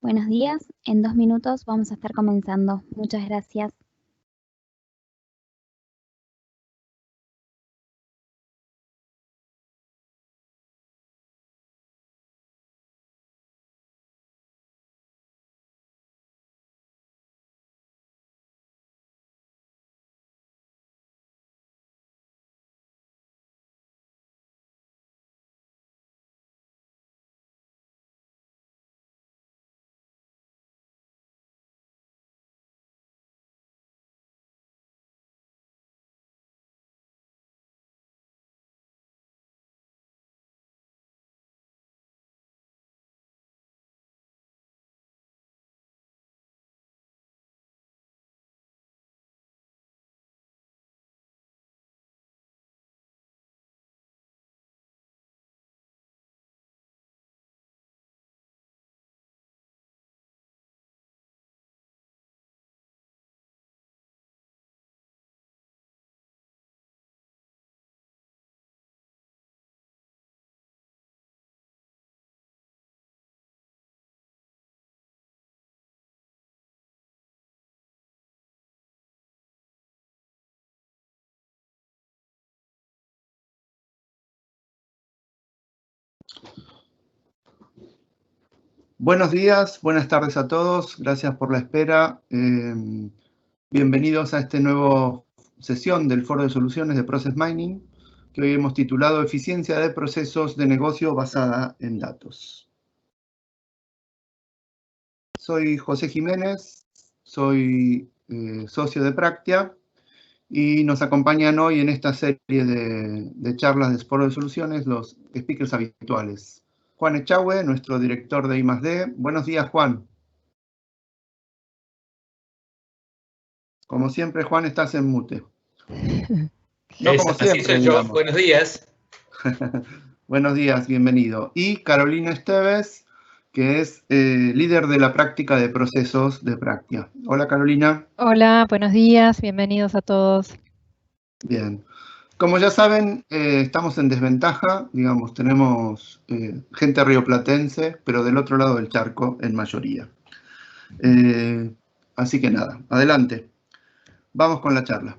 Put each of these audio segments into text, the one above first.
Buenos días, en 2 minutos vamos a estar comenzando. Muchas gracias. Buenos días, buenas tardes a todos. Gracias por la espera. Bienvenidos a esta nueva sesión del Foro de Soluciones de Process Mining, que hoy hemos titulado Eficiencia de procesos de negocio basada en datos. Soy José Jiménez, soy socio de Practia y nos acompañan hoy en esta serie de charlas del Foro de Soluciones los speakers habituales. Juan Echagüe, nuestro director de I+D. Buenos días, Juan. Como siempre, Juan, estás en mute. No como siempre, así soy yo. Digamos. Buenos días. Buenos días, bienvenido. Y Carolina Esteves, que es líder de la práctica de procesos de Practia. Hola, Carolina. Hola, buenos días, bienvenidos a todos. Bien. Como ya saben, estamos en desventaja, digamos, tenemos gente rioplatense, pero del otro lado del charco en mayoría. Así que nada, adelante. Vamos con la charla.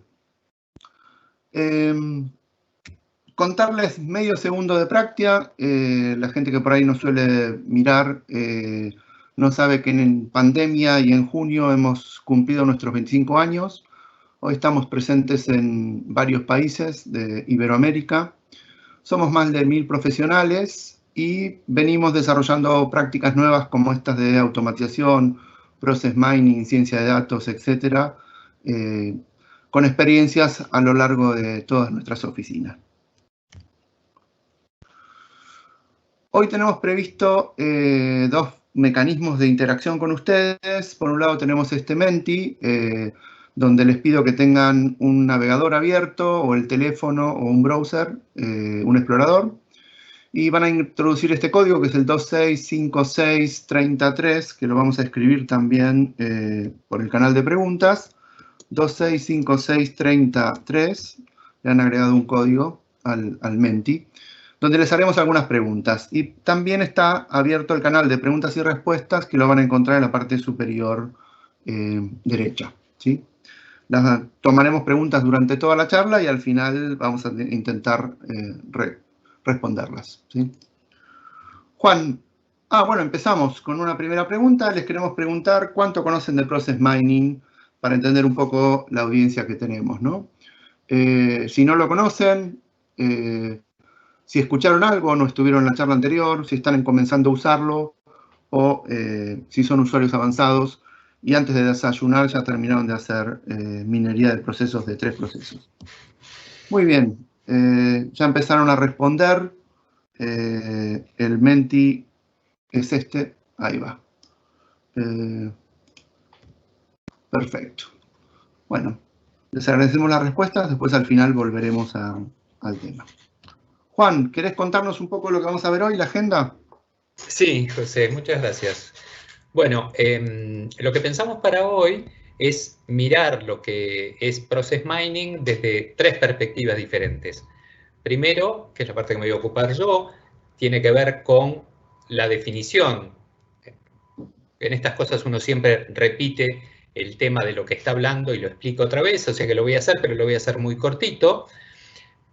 Contarles medio segundo de Practia. La gente que por ahí no suele mirar no sabe que en pandemia y en junio hemos cumplido nuestros 25 años. Hoy estamos presentes en varios países de Iberoamérica. Somos más de 1000 profesionales y venimos desarrollando prácticas nuevas como estas de automatización, process mining, ciencia de datos, etcétera, con experiencias a lo largo de todas nuestras oficinas. Hoy tenemos previsto dos mecanismos de interacción con ustedes. Por un lado tenemos este Menti, donde les pido que tengan un navegador abierto o el teléfono o un browser, un explorador. Y van a introducir este código que es el 265633, que lo vamos a escribir también por el canal de preguntas. 265633, le han agregado un código al Menti, donde les haremos algunas preguntas. Y también está abierto el canal de preguntas y respuestas, que lo van a encontrar en la parte superior derecha, ¿sí? Tomaremos preguntas durante toda la charla y al final vamos a intentar responderlas, ¿sí? Juan, bueno, empezamos con una primera pregunta. Les queremos preguntar cuánto conocen de Process Mining para entender un poco la audiencia que tenemos, ¿no? Si no lo conocen, si escucharon algo, no estuvieron en la charla anterior, si están comenzando a usarlo o si son usuarios avanzados y antes de desayunar ya terminaron de hacer minería de procesos de 3 procesos. Muy bien, ya empezaron a responder. El Menti es este, ahí va. Perfecto. Bueno, les agradecemos las respuestas, después al final volveremos al tema. Juan, ¿querés contarnos un poco lo que vamos a ver hoy, la agenda? Sí, José, muchas gracias. Bueno, lo que pensamos para hoy es mirar lo que es Process Mining desde 3 perspectivas diferentes. Primero, que es la parte que me voy a ocupar yo, tiene que ver con la definición En estas cosas uno siempre repite el tema de lo que está hablando y lo explico otra vez, o sea que lo voy a hacer, pero lo voy a hacer muy cortito,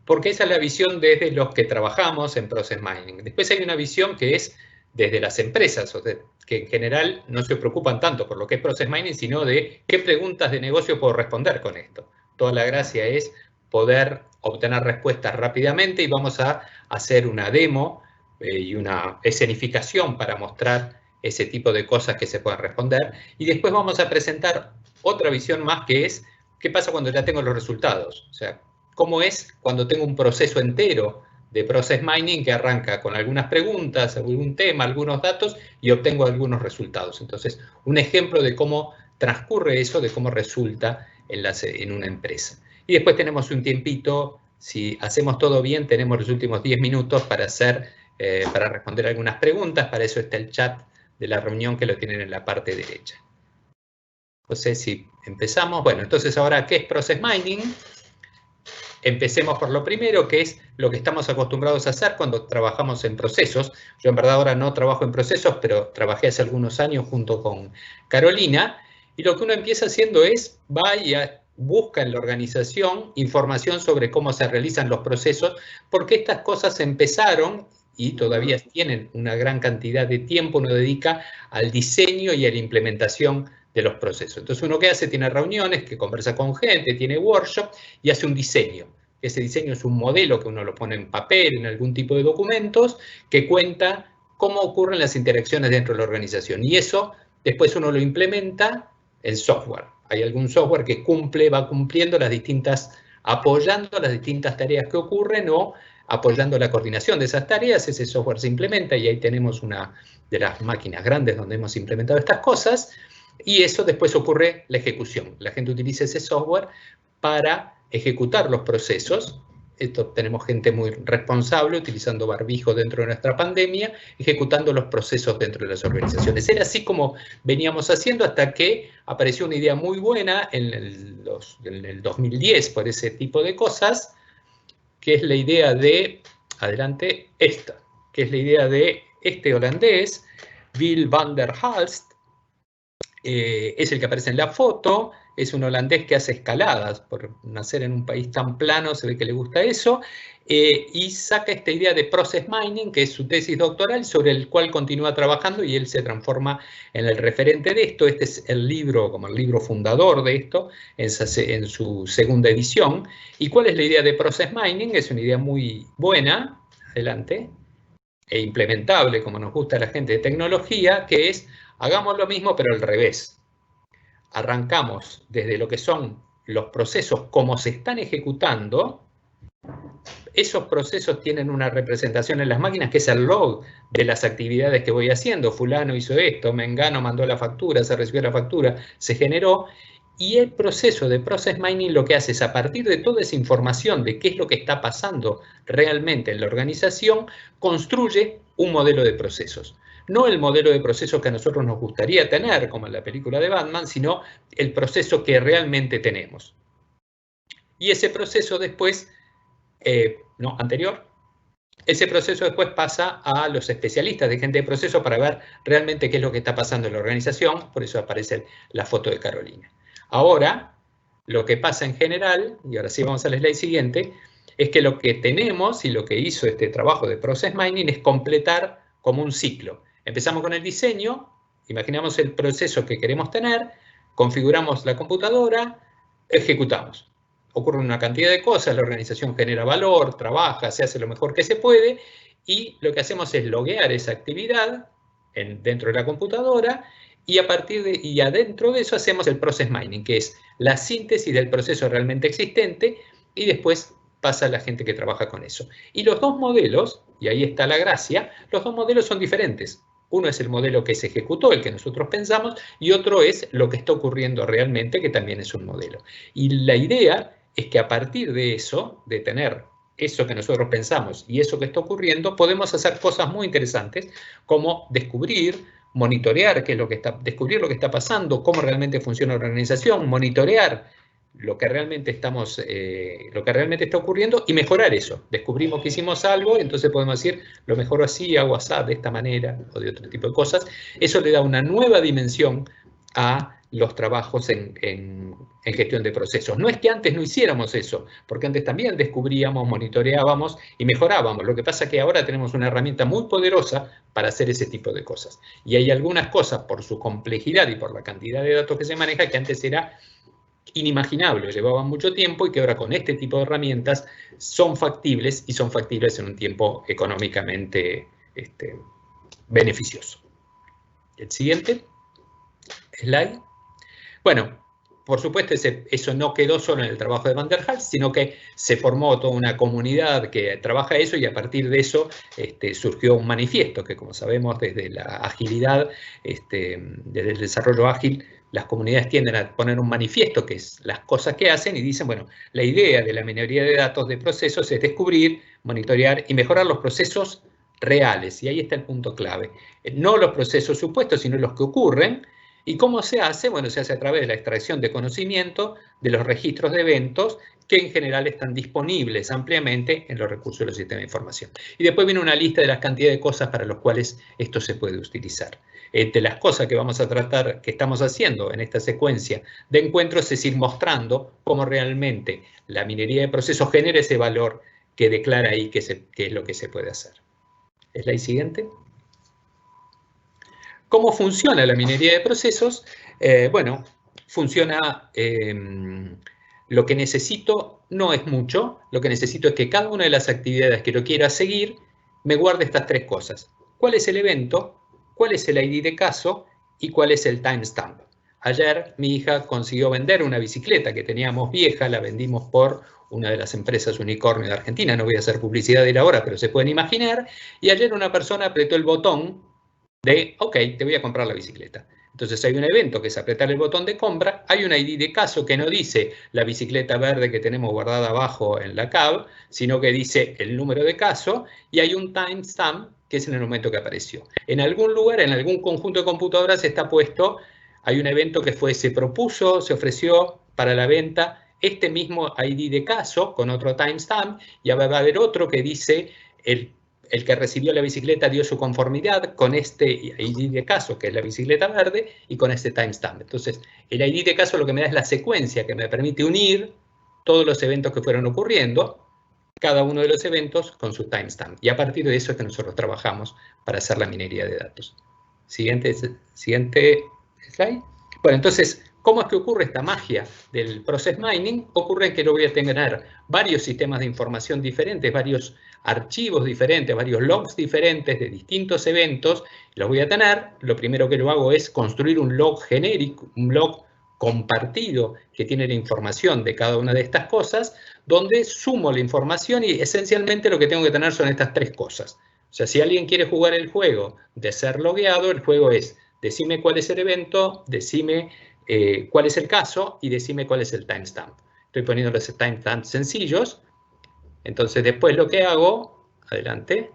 porque esa es la visión desde los que trabajamos en Process Mining. Después hay una visión que es desde las empresas, o sea, que en general no se preocupan tanto por lo que es Process Mining, sino de qué preguntas de negocio puedo responder con esto. Toda la gracia es poder obtener respuestas rápidamente y vamos a hacer una demo y una escenificación para mostrar ese tipo de cosas que se pueden responder. Y después vamos a presentar otra visión más que es qué pasa cuando ya tengo los resultados. O sea, cómo es cuando tengo un proceso entero de Process Mining que arranca con algunas preguntas, algún tema, algunos datos y obtengo algunos resultados. Entonces, un ejemplo de cómo transcurre eso, de cómo resulta en una empresa. Y después tenemos un tiempito, si hacemos todo bien, tenemos los últimos 10 minutos para responder algunas preguntas. Para eso está el chat de la reunión que lo tienen en la parte derecha. Entonces, si empezamos, bueno, entonces ahora, ¿qué es Process Mining? Empecemos por lo primero, que es lo que estamos acostumbrados a hacer cuando trabajamos en procesos. Yo en verdad ahora no trabajo en procesos, pero trabajé hace algunos años junto con Carolina, y lo que uno empieza haciendo es, va y busca en la organización información sobre cómo se realizan los procesos, porque estas cosas empezaron y todavía tienen una gran cantidad de tiempo, uno dedica al diseño y a la implementación de los procesos. Entonces uno que hace, tiene reuniones, que conversa con gente, tiene workshop y hace un diseño. Ese diseño es un modelo que uno lo pone en papel, en algún tipo de documentos, que cuenta cómo ocurren las interacciones dentro de la organización. Y eso después uno lo implementa en software. Hay algún software que va cumpliendo apoyando las distintas tareas que ocurren o apoyando la coordinación de esas tareas. Ese software se implementa y ahí tenemos una de las máquinas grandes donde hemos implementado estas cosas. Y eso después ocurre la ejecución. La gente utiliza ese software para ejecutar los procesos. Esto tenemos gente muy responsable utilizando barbijo dentro de nuestra pandemia, ejecutando los procesos dentro de las organizaciones. Era así como veníamos haciendo hasta que apareció una idea muy buena en el 2010 por ese tipo de cosas, que es la idea de, adelante, esta, que es la idea de este holandés, Bill van der Halst. Es el que aparece en la foto, es un holandés que hace escaladas, por nacer en un país tan plano se ve que le gusta eso, y saca esta idea de Process Mining, que es su tesis doctoral, sobre el cual continúa trabajando y él se transforma en el referente de esto. Este es el libro, como el libro fundador de esto, en su segunda edición. ¿Y cuál es la idea de Process Mining? Es una idea muy buena, adelante, e implementable, como nos gusta a la gente de tecnología, que es, hagamos lo mismo, pero al revés. Arrancamos desde lo que son los procesos, como se están ejecutando. Esos procesos tienen una representación en las máquinas, que es el log de las actividades que voy haciendo. Fulano hizo esto, Mengano mandó la factura, se recibió la factura, se generó. Y el proceso de Process Mining lo que hace es, a partir de toda esa información de qué es lo que está pasando realmente en la organización, construye un modelo de procesos. No el modelo de procesos que a nosotros nos gustaría tener, como en la película de Batman, sino el proceso que tenemos. Y ese proceso después, ese proceso después pasa a los especialistas de gente de proceso para ver realmente qué es lo que está pasando en la organización. Por eso aparece la foto de Carolina. Ahora, lo que pasa en general, y ahora sí vamos al slide siguiente, es que lo que tenemos y lo que hizo este trabajo de Process Mining es completar como un ciclo. Empezamos con el diseño, imaginamos el proceso que queremos tener, configuramos la computadora, ejecutamos. Ocurre una cantidad de cosas, la organización genera valor, trabaja, se hace lo mejor que se puede, y lo que hacemos es loguear esa actividad dentro de la computadora, y adentro de eso hacemos el Process Mining, que es la síntesis del proceso realmente existente, y después pasa la gente que trabaja con eso. Y los dos modelos, y ahí está la gracia, los dos modelos son diferentes. Uno es el modelo que se ejecutó, el que nosotros pensamos, y otro es lo que está ocurriendo realmente, que también es un modelo. Y la idea es que a partir de eso, de tener eso que nosotros pensamos y eso que está ocurriendo, podemos hacer cosas muy interesantes, como descubrir, monitorear descubrir lo que está pasando, cómo realmente funciona la organización, monitorear lo que realmente está ocurriendo y mejorar eso. Descubrimos que hicimos algo, entonces podemos decir, lo mejoro así, hago así, de esta manera, o de otro tipo de cosas. Eso le da una nueva dimensión a los trabajos en gestión de procesos. No es que antes no hiciéramos eso, porque antes también descubríamos, monitoreábamos y mejorábamos. Lo que pasa es que ahora tenemos una herramienta muy poderosa para hacer ese tipo de cosas. Y hay algunas cosas, por su complejidad y por la cantidad de datos que se maneja, que antes era inimaginable, llevaban mucho tiempo y que ahora con este tipo de herramientas son factibles y son factibles en un tiempo económicamente beneficioso. El siguiente slide. Bueno, por supuesto eso no quedó solo en el trabajo de Van der Waals, sino que se formó toda una comunidad que trabaja eso y a partir de eso surgió un manifiesto que, como sabemos, desde la agilidad, desde el desarrollo ágil, las comunidades tienden a poner un manifiesto, que es las cosas que hacen, y dicen, bueno, la idea de la minería de datos de procesos es descubrir, monitorear y mejorar los procesos reales. Y ahí está el punto clave. No los procesos supuestos, sino los que ocurren. ¿Y cómo se hace? Bueno, se hace a través de la extracción de conocimiento de los registros de eventos que en general están disponibles ampliamente en los recursos de los sistemas de información. Y después viene una lista de las cantidades de cosas para las cuales esto se puede utilizar. De las cosas que vamos a tratar, que estamos haciendo en esta secuencia de encuentros, es ir mostrando cómo realmente la minería de procesos genera ese valor que declara ahí que es lo que se puede hacer. ¿Slide siguiente? ¿Cómo funciona la minería de procesos? Bueno, funciona, lo que necesito no es mucho, lo que necesito es que cada una de las actividades que yo quiera seguir me guarde estas tres cosas. ¿Cuál es el evento? ¿Cuál es el ID de caso? ¿Y cuál es el timestamp? Ayer mi hija consiguió vender una bicicleta que teníamos vieja, la vendimos por una de las empresas unicornio de Argentina, no voy a hacer publicidad de él ahora, pero se pueden imaginar, y ayer una persona apretó el botón de, ok, te voy a comprar la bicicleta. Entonces hay un evento que es apretar el botón de compra, hay un ID de caso que no dice la bicicleta verde que tenemos guardada abajo en la cab, sino que dice el número de caso, y hay un timestamp que es en el momento que apareció. En algún lugar, en algún conjunto de computadoras está puesto, hay un evento que se propuso, se ofreció para la venta, este mismo ID de caso con otro timestamp, y va a haber otro que dice el que recibió la bicicleta dio su conformidad con este ID de caso, que es la bicicleta verde, y con este timestamp. Entonces, el ID de caso lo que me da es la secuencia que me permite unir todos los eventos que fueron ocurriendo, cada uno de los eventos con su timestamp. Y a partir de eso es que nosotros trabajamos para hacer la minería de datos. Siguiente slide. Bueno, entonces, ¿cómo es que ocurre esta magia del process mining? Ocurre que yo voy a tener varios sistemas de información diferentes, varios archivos diferentes, varios logs diferentes de distintos eventos. Los voy a tener. Lo primero que yo hago es construir un log genérico, un log compartido que tiene la información de cada una de estas cosas, donde sumo la información y esencialmente lo que tengo que tener son estas tres cosas. O sea, si alguien quiere jugar el juego de ser logueado, el juego es decime cuál es el evento, decime cuál es el caso y decime cuál es el timestamp. Estoy poniendo los timestamps sencillos. Entonces después lo que hago, adelante,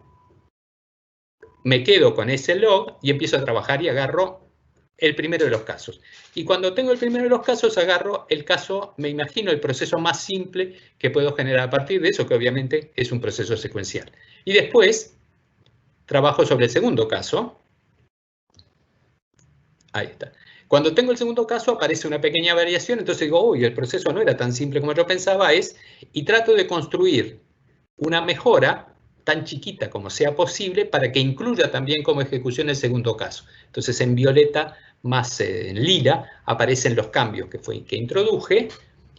me quedo con ese log y empiezo a trabajar y agarro el primero de los casos. Y cuando tengo el primero de los casos, agarro el caso, me imagino el proceso más simple que puedo generar a partir de eso, que obviamente es un proceso secuencial. Y después trabajo sobre el segundo caso. Ahí está. Cuando tengo el segundo caso aparece una pequeña variación, entonces digo, uy, el proceso no era tan simple como yo pensaba, y trato de construir una mejora tan chiquita como sea posible para que incluya también como ejecución el segundo caso. Entonces en violeta más en lila aparecen los cambios que introduje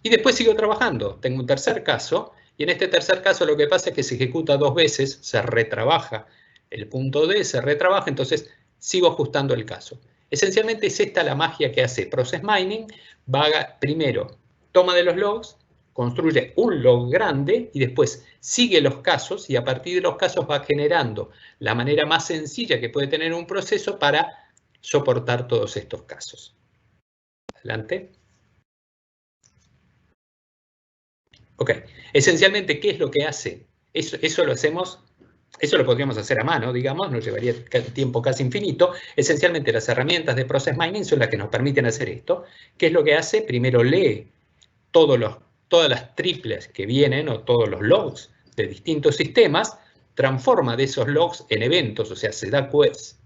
y después sigo trabajando. Tengo un tercer caso y en este tercer caso lo que pasa es que se ejecuta dos veces, se retrabaja el punto D, se retrabaja, entonces sigo ajustando el caso. Esencialmente es esta la magia que hace Process Mining. Primero toma de los logs, construye un log grande y después sigue los casos y a partir de los casos va generando la manera más sencilla que puede tener un proceso para soportar todos estos casos. Adelante. Ok, esencialmente, ¿qué es lo que hace? Eso lo hacemos, eso lo podríamos hacer a mano, digamos, nos llevaría tiempo casi infinito. Esencialmente las herramientas de Process Mining son las que nos permiten hacer esto. ¿Qué es lo que hace? Primero lee todas las triples que vienen o todos los logs de distintos sistemas, transforma de esos logs en eventos, o sea, se da queries,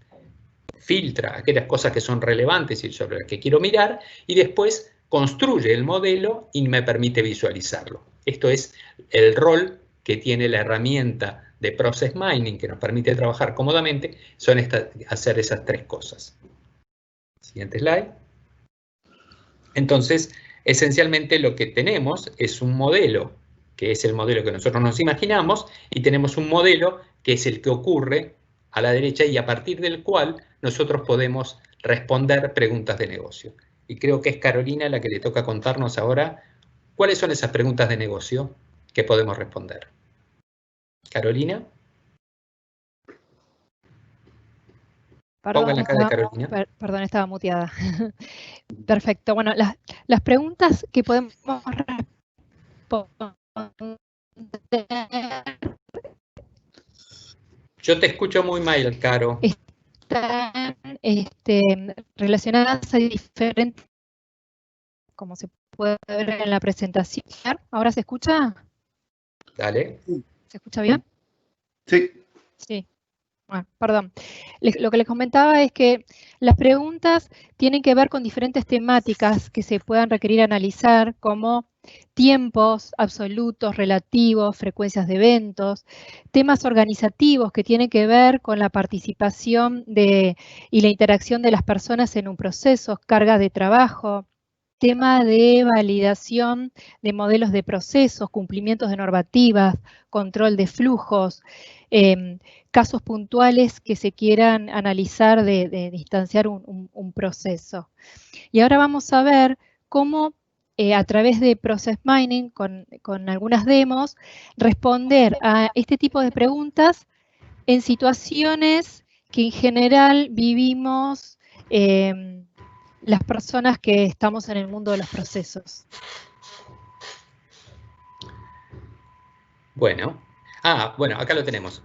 filtra aquellas cosas que son relevantes y sobre las que quiero mirar, y después construye el modelo y me permite visualizarlo. Esto es el rol que tiene la herramienta de Process Mining, que nos permite trabajar cómodamente, son hacer esas tres cosas. Siguiente slide. Entonces, esencialmente lo que tenemos es un modelo, que es el modelo que nosotros nos imaginamos, y tenemos un modelo que es el que ocurre a la derecha y a partir del cual nosotros podemos responder preguntas de negocio. Y creo que es Carolina la que le toca contarnos ahora cuáles son esas preguntas de negocio que podemos responder. Carolina. Pongan la cara de Carolina. Perdón, estaba muteada. Perfecto. Bueno, las preguntas que podemos responder. Yo te escucho muy mal, Caro. Están relacionadas a diferentes, como se puede ver en la presentación. ¿Ahora se escucha? Dale. ¿Se escucha bien? Sí. Sí. Bueno, perdón. Lo que les comentaba es que las preguntas tienen que ver con diferentes temáticas que se puedan requerir analizar, como tiempos absolutos, relativos, frecuencias de eventos, temas organizativos que tienen que ver con la participación y la interacción de las personas en un proceso, cargas de trabajo, tema de validación de modelos de procesos, cumplimientos de normativas, control de flujos, casos puntuales que se quieran analizar de distanciar un proceso. Y ahora vamos a ver cómo a través de Process Mining, con algunas demos, responder a este tipo de preguntas en situaciones que en general vivimos las personas que estamos en el mundo de los procesos. Bueno, acá lo tenemos.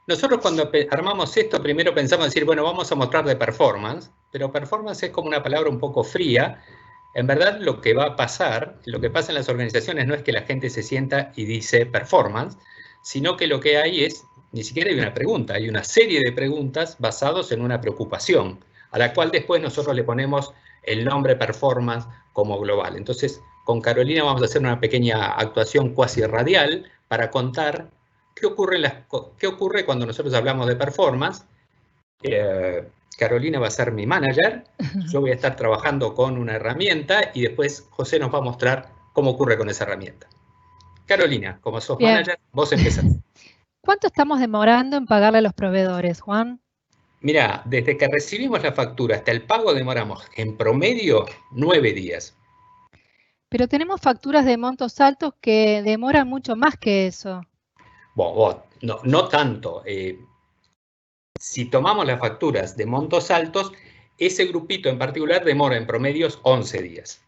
Nosotros cuando armamos esto, primero pensamos decir, bueno, vamos a mostrar de performance, pero performance es como una palabra un poco fría. En verdad, lo que va a pasar, lo que pasa en las organizaciones no es que la gente se sienta y dice performance, sino que lo que hay es, ni siquiera hay una pregunta, hay una serie de preguntas basadas en una preocupación, a la cual después nosotros le ponemos el nombre performance como global. Entonces, con Carolina vamos a hacer una pequeña actuación cuasi radial para contar qué ocurre cuando nosotros hablamos de performance. Carolina va a ser mi manager, yo voy a estar trabajando con una herramienta y después José nos va a mostrar cómo ocurre con esa herramienta. Carolina, como sos manager, vos empezás. ¿Cuánto estamos demorando en pagarle a los proveedores, Juan? Mirá, desde que recibimos la factura hasta el pago demoramos en promedio 9 días. Pero tenemos facturas de montos altos que demoran mucho más que eso. Bueno, no tanto. Si tomamos las facturas de montos altos, ese grupito en particular demora en promedios 11 días.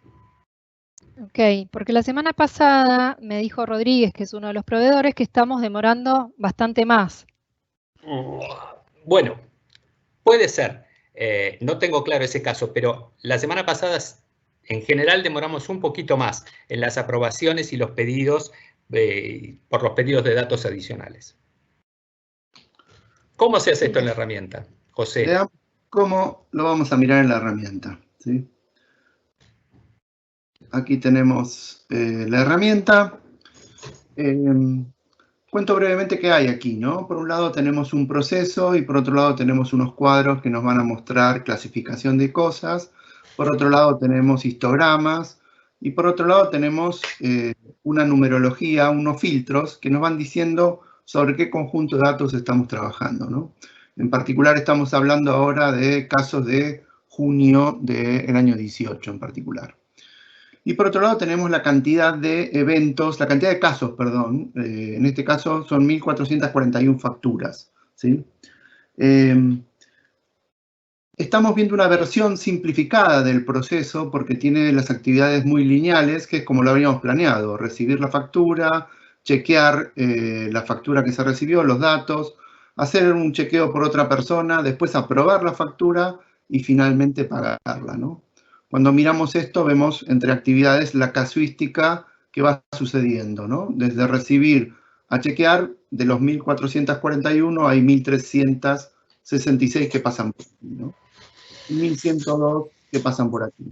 Ok, porque la semana pasada me dijo Rodríguez, que es uno de los proveedores, que estamos demorando bastante más. Bueno, puede ser. No tengo claro ese caso, pero la semana pasada en general demoramos un poquito más en las aprobaciones y los pedidos por los pedidos de datos adicionales. ¿Cómo se hace esto en la herramienta, José? Veamos cómo lo vamos a mirar en la herramienta, ¿sí? Aquí tenemos la herramienta. Cuento brevemente qué hay aquí, ¿no? Por un lado tenemos un proceso y por otro lado tenemos unos cuadros que nos van a mostrar clasificación de cosas. Por otro lado tenemos histogramas y por otro lado tenemos una numerología, unos filtros que nos van diciendo sobre qué conjunto de datos estamos trabajando, ¿no? En particular estamos hablando ahora de casos de junio del año 18 en particular. Y por otro lado tenemos la cantidad de eventos, la cantidad de casos, perdón. En este caso son 1.441 facturas, ¿sí? Estamos viendo una versión simplificada del proceso porque tiene las actividades muy lineales, que es como lo habíamos planeado. Recibir la factura, chequear la factura que se recibió, los datos, hacer un chequeo por otra persona, después aprobar la factura y finalmente pagarla, ¿no? Cuando miramos esto, vemos entre actividades la casuística que va sucediendo, ¿no? Desde recibir a chequear, de los 1.441 hay 1.366 que pasan por aquí, ¿no? Y 1.102 que pasan por aquí.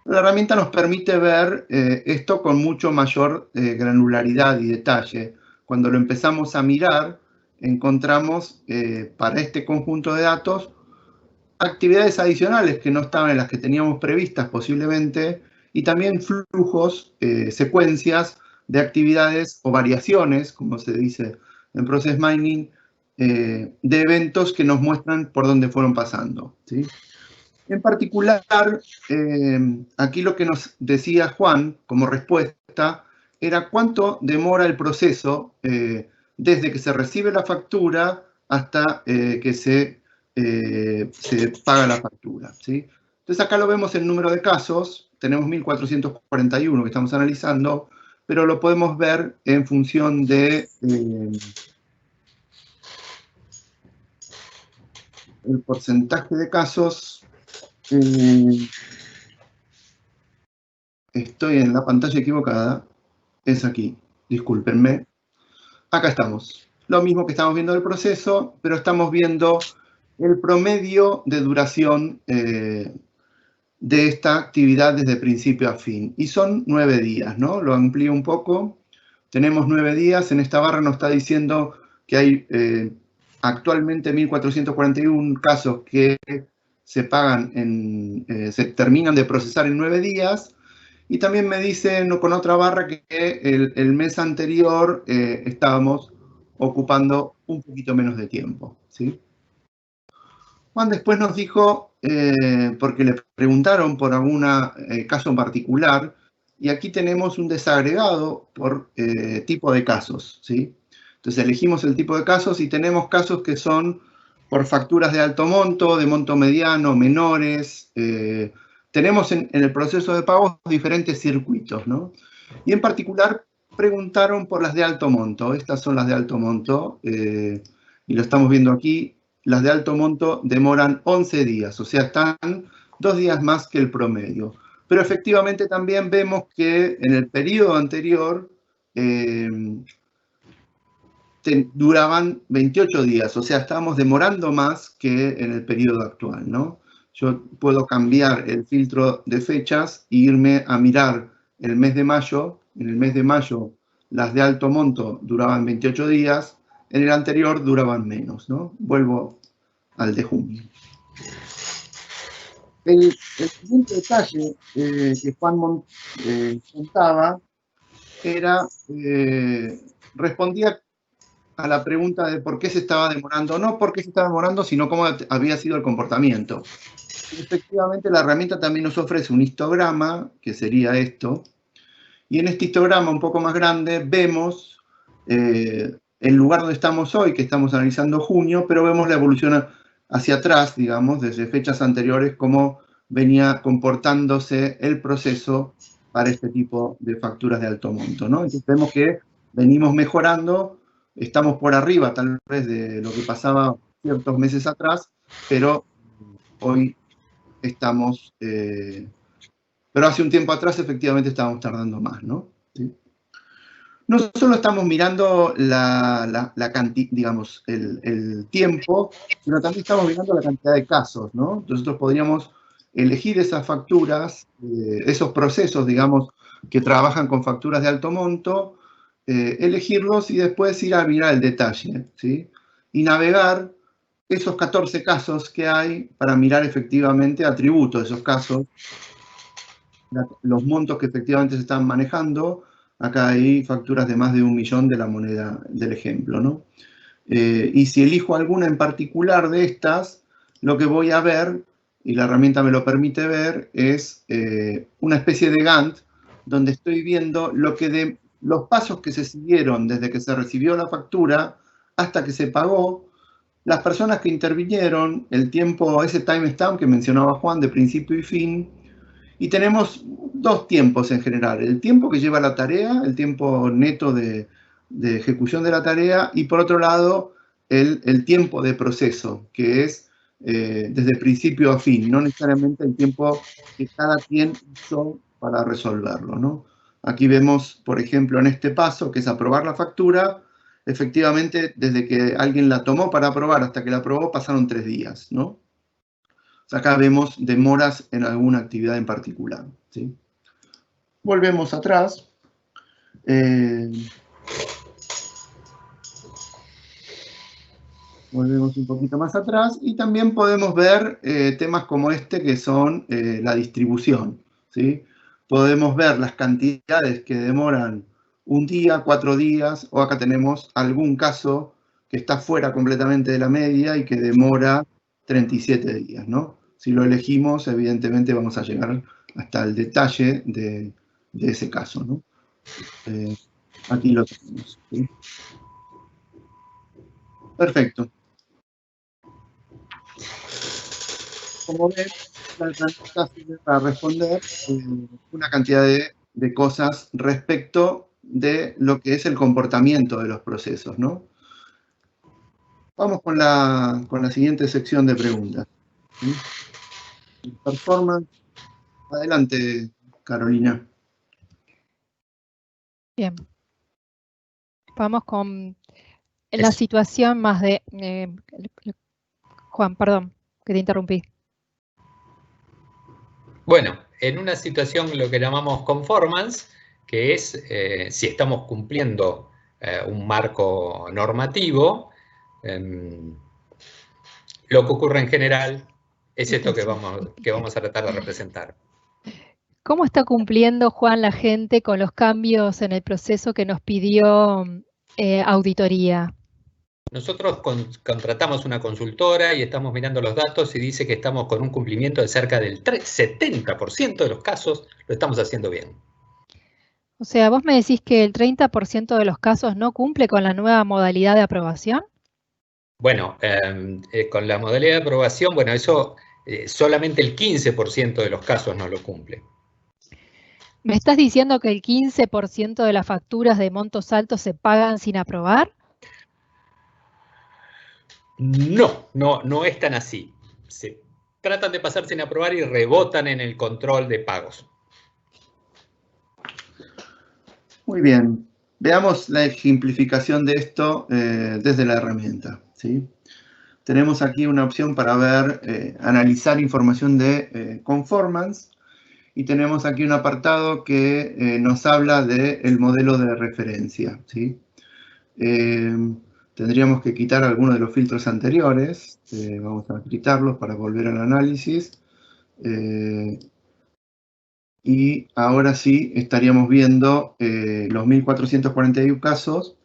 La herramienta nos permite ver esto con mucho mayor granularidad y detalle. Cuando lo empezamos a mirar, encontramos para este conjunto de datos actividades adicionales que no estaban en las que teníamos previstas posiblemente, y también flujos, secuencias de actividades o variaciones, como se dice en Process Mining, de eventos que nos muestran por dónde fueron pasando, ¿sí? En particular, aquí lo que nos decía Juan como respuesta era cuánto demora el proceso desde que se recibe la factura hasta que se paga la factura, ¿sí? Entonces acá lo vemos en número de casos, tenemos 1.441 que estamos analizando, pero lo podemos ver en función de el porcentaje de casos. Estoy en la pantalla equivocada, es aquí, discúlpenme. Acá estamos, lo mismo que estamos viendo del proceso, pero estamos viendo el promedio de duración de esta actividad desde principio a fin. Y son 9 días, ¿no? Lo amplío un poco. Tenemos 9 días, en esta barra nos está diciendo que hay actualmente 1.441 casos que se pagan, se terminan de procesar en 9 días. Y también me dice con otra barra que el mes anterior estábamos ocupando un poquito menos de tiempo, ¿sí? Juan después nos dijo, porque le preguntaron por algún caso en particular, y aquí tenemos un desagregado por tipo de casos, ¿sí? Entonces elegimos el tipo de casos y tenemos casos que son por facturas de alto monto, de monto mediano, menores. Tenemos en el proceso de pagos diferentes circuitos, ¿no? Y en particular preguntaron por las de alto monto. Estas son las de alto monto, y lo estamos viendo aquí. Las de alto monto demoran 11 días, o sea, están 2 días más que el promedio. Pero efectivamente también vemos que en el periodo anterior duraban 28 días, o sea, estábamos demorando más que en el periodo actual, ¿no? Yo puedo cambiar el filtro de fechas e irme a mirar el mes de mayo. En el mes de mayo, las de alto monto duraban 28 días, en el anterior duraban menos, ¿no? Vuelvo al de junio. El siguiente detalle que Juan contaba era, respondía a la pregunta de por qué se estaba demorando, no por qué se estaba demorando, sino cómo había sido el comportamiento. Efectivamente, la herramienta también nos ofrece un histograma, que sería esto, y en este histograma un poco más grande vemos el lugar donde estamos hoy, que estamos analizando junio, pero vemos la evolución hacia atrás, digamos, desde fechas anteriores, cómo venía comportándose el proceso para este tipo de facturas de alto monto, ¿no? Entonces vemos que venimos mejorando, estamos por arriba tal vez de lo que pasaba ciertos meses atrás, pero hoy estamos, pero hace un tiempo atrás efectivamente estábamos tardando más, ¿no? ¿Sí? No solo estamos mirando la cantidad, digamos, el tiempo, sino también estamos mirando la cantidad de casos, ¿no? Nosotros podríamos elegir esas facturas, esos procesos, digamos, que trabajan con facturas de alto monto, elegirlos y después ir a mirar el detalle, ¿sí? Y navegar esos 14 casos que hay para mirar efectivamente atributos de esos casos, los montos que efectivamente se están manejando. Acá hay facturas de más de 1 millón de la moneda del ejemplo, ¿no? Y si elijo alguna en particular de estas, lo que voy a ver, y la herramienta me lo permite ver, es una especie de Gantt, donde estoy viendo los pasos que se siguieron desde que se recibió la factura hasta que se pagó, las personas que intervinieron, el tiempo, ese timestamp que mencionaba Juan de principio y fin, y tenemos 2 tiempos en general, el tiempo que lleva la tarea, el tiempo neto de ejecución de la tarea, y por otro lado, el tiempo de proceso, que es desde principio a fin, no necesariamente el tiempo que cada quien usó para resolverlo, ¿no? Aquí vemos, por ejemplo, en este paso, que es aprobar la factura, efectivamente, desde que alguien la tomó para aprobar hasta que la aprobó, pasaron 3 días, ¿no? O sea, acá vemos demoras en alguna actividad en particular, ¿sí? Volvemos atrás. Volvemos un poquito más atrás y también podemos ver temas como este que son la distribución, ¿sí? Podemos ver las cantidades que demoran un día, 4 días, o acá tenemos algún caso que está fuera completamente de la media y que demora 37 días, ¿no? Si lo elegimos, evidentemente vamos a llegar hasta el detalle de ese caso, ¿no? Aquí lo tenemos, ¿sí? Perfecto. Como ven, la herramienta sirve para responder una cantidad de cosas respecto de lo que es el comportamiento de los procesos, ¿no? Vamos con la siguiente sección de preguntas. ¿Sí? Performance. Adelante, Carolina. Bien. Vamos con la situación más de... Juan, perdón, que te interrumpí. Bueno, en una situación lo que llamamos conformance, que es si estamos cumpliendo un marco normativo, lo que ocurre en general es esto que vamos a tratar de representar. ¿Cómo está cumpliendo, Juan, la gente con los cambios en el proceso que nos pidió auditoría? Nosotros contratamos una consultora y estamos mirando los datos y dice que estamos con un cumplimiento de cerca del 70% de los casos lo estamos haciendo bien. O sea, vos me decís que el 30% de los casos no cumple con la nueva modalidad de aprobación. Bueno, con la modalidad de aprobación, bueno, eso solamente el 15% de los casos no lo cumple. ¿Me estás diciendo que el 15% de las facturas de montos altos se pagan sin aprobar? No es tan así. Se tratan de pasar sin aprobar y rebotan en el control de pagos. Muy bien. Veamos la ejemplificación de esto desde la herramienta, ¿sí? Tenemos aquí una opción para ver, analizar información de conformance. Y tenemos aquí un apartado que nos habla del modelo de referencia, ¿sí? Tendríamos que quitar algunos de los filtros anteriores. Vamos a quitarlos para volver al análisis. Y ahora sí estaríamos viendo los 1441 casos.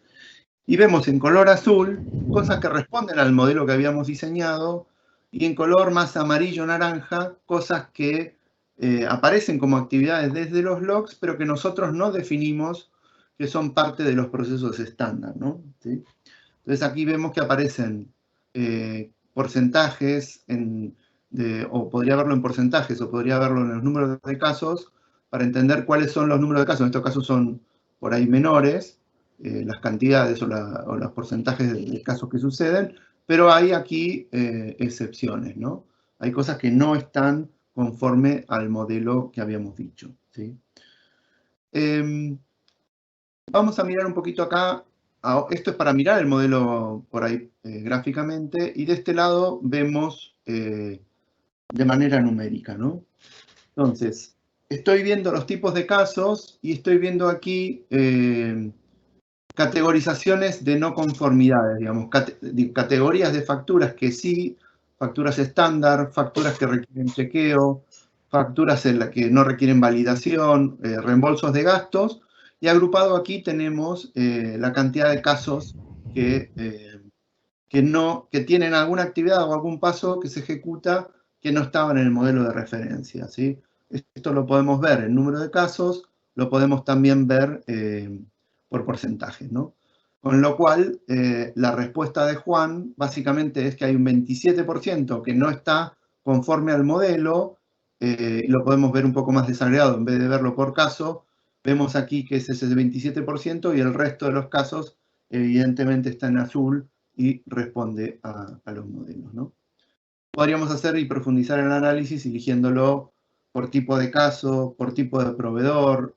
Y vemos en color azul cosas que responden al modelo que habíamos diseñado. Y en color más amarillo-naranja, cosas que aparecen como actividades desde los logs, pero que nosotros no definimos que son parte de los procesos estándar, ¿no? ¿Sí? Entonces aquí vemos que aparecen porcentajes, o podría verlo en porcentajes, o podría verlo en los números de casos, para entender cuáles son los números de casos. En estos casos son por ahí menores, las cantidades o los porcentajes de casos que suceden, pero hay aquí excepciones, ¿no? Hay cosas que no están conforme al modelo que habíamos dicho, ¿sí? Vamos a mirar un poquito acá. Esto es para mirar el modelo por ahí gráficamente, y de este lado vemos de manera numérica, ¿no? Entonces, estoy viendo los tipos de casos y estoy viendo aquí categorizaciones de no conformidades, digamos, categorías de facturas que sí, facturas estándar, facturas que requieren chequeo, facturas en las que no requieren validación, reembolsos de gastos, y agrupado aquí tenemos la cantidad de casos que tienen alguna actividad o algún paso que se ejecuta que no estaba en el modelo de referencia, ¿sí? Esto lo podemos ver en número de casos, lo podemos también ver por porcentajes, ¿no? Con lo cual, la respuesta de Juan básicamente es que hay un 27% que no está conforme al modelo, lo podemos ver un poco más desagregado, en vez de verlo por caso, vemos aquí que es ese 27% y el resto de los casos evidentemente está en azul y responde a los modelos, ¿no? podríamos hacer y profundizar en el análisis eligiéndolo por tipo de caso, por tipo de proveedor,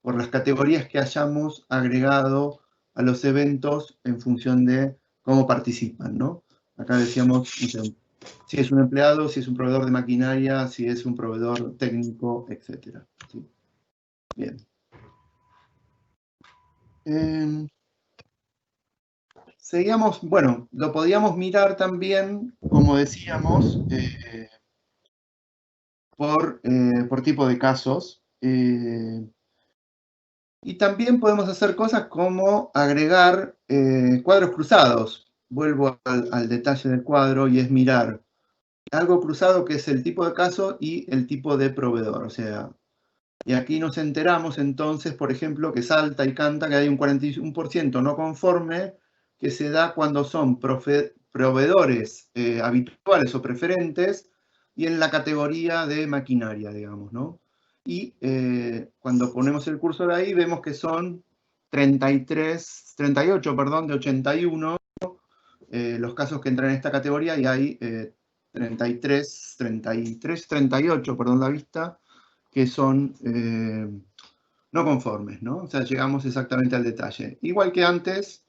por las categorías que hayamos agregado a los eventos en función de cómo participan, ¿no? Acá decíamos, si es un empleado, si es un proveedor de maquinaria, si es un proveedor técnico, etc. ¿Sí? Bien. Seguíamos, bueno, lo podíamos mirar también, como decíamos, por tipo de casos. Y también podemos hacer cosas como agregar cuadros cruzados. Vuelvo al detalle del cuadro y es mirar algo cruzado que es el tipo de caso y el tipo de proveedor. O sea, y aquí nos enteramos entonces, por ejemplo, que salta y canta que hay un 41% no conforme que se da cuando son proveedores habituales o preferentes y en la categoría de maquinaria, digamos, ¿no? Y cuando ponemos el cursor ahí vemos que son 38, perdón, de 81 los casos que entran en esta categoría y hay 38, perdón, la vista, que son no conformes, ¿no? O sea, llegamos exactamente al detalle. Igual que antes,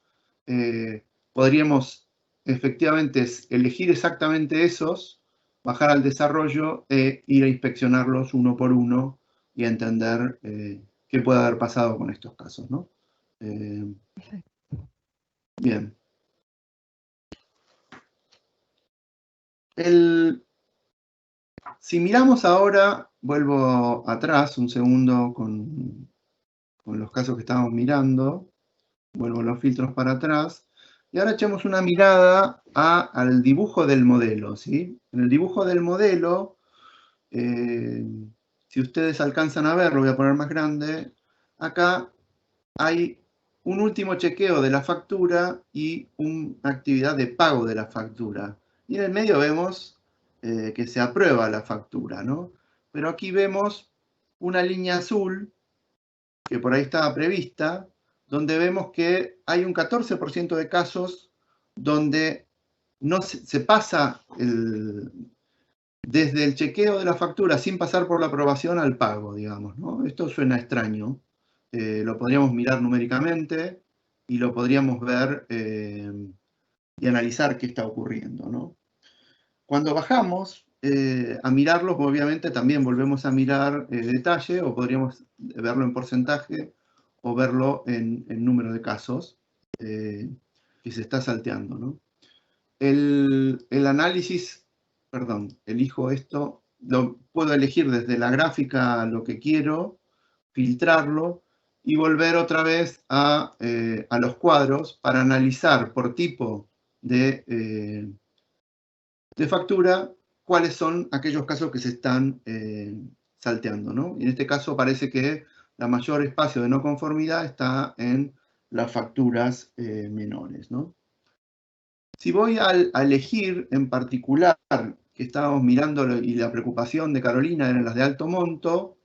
podríamos efectivamente elegir exactamente esos, bajar al desarrollo e ir a inspeccionarlos uno por uno y a entender qué puede haber pasado con estos casos, ¿no? Bien. Si miramos ahora, vuelvo atrás un segundo con los casos que estábamos mirando, vuelvo los filtros para atrás, y ahora echamos una mirada al dibujo del modelo, ¿sí? En el dibujo del modelo, si ustedes alcanzan a ver, lo voy a poner más grande, acá hay un último chequeo de la factura y una actividad de pago de la factura. Y en el medio vemos que se aprueba la factura, ¿no? Pero aquí vemos una línea azul que por ahí estaba prevista, donde vemos que hay un 14% de casos donde no se pasa desde el chequeo de la factura sin pasar por la aprobación al pago, digamos, ¿no? Esto suena extraño. Lo podríamos mirar numéricamente y lo podríamos ver y analizar qué está ocurriendo, ¿no? Cuando bajamos a mirarlos, obviamente también volvemos a mirar detalle, o podríamos verlo en porcentaje, o verlo en número de casos que se está salteando, ¿no? El análisis, perdón, elijo esto, lo puedo elegir desde la gráfica lo que quiero, filtrarlo y volver otra vez a los cuadros para analizar por tipo de factura cuáles son aquellos casos que se están salteando, ¿no? Y en este caso parece que la mayor espacio de no conformidad está en las facturas menores, ¿no? Si voy a elegir en particular, que estábamos mirando y la preocupación de Carolina eran las de alto monto,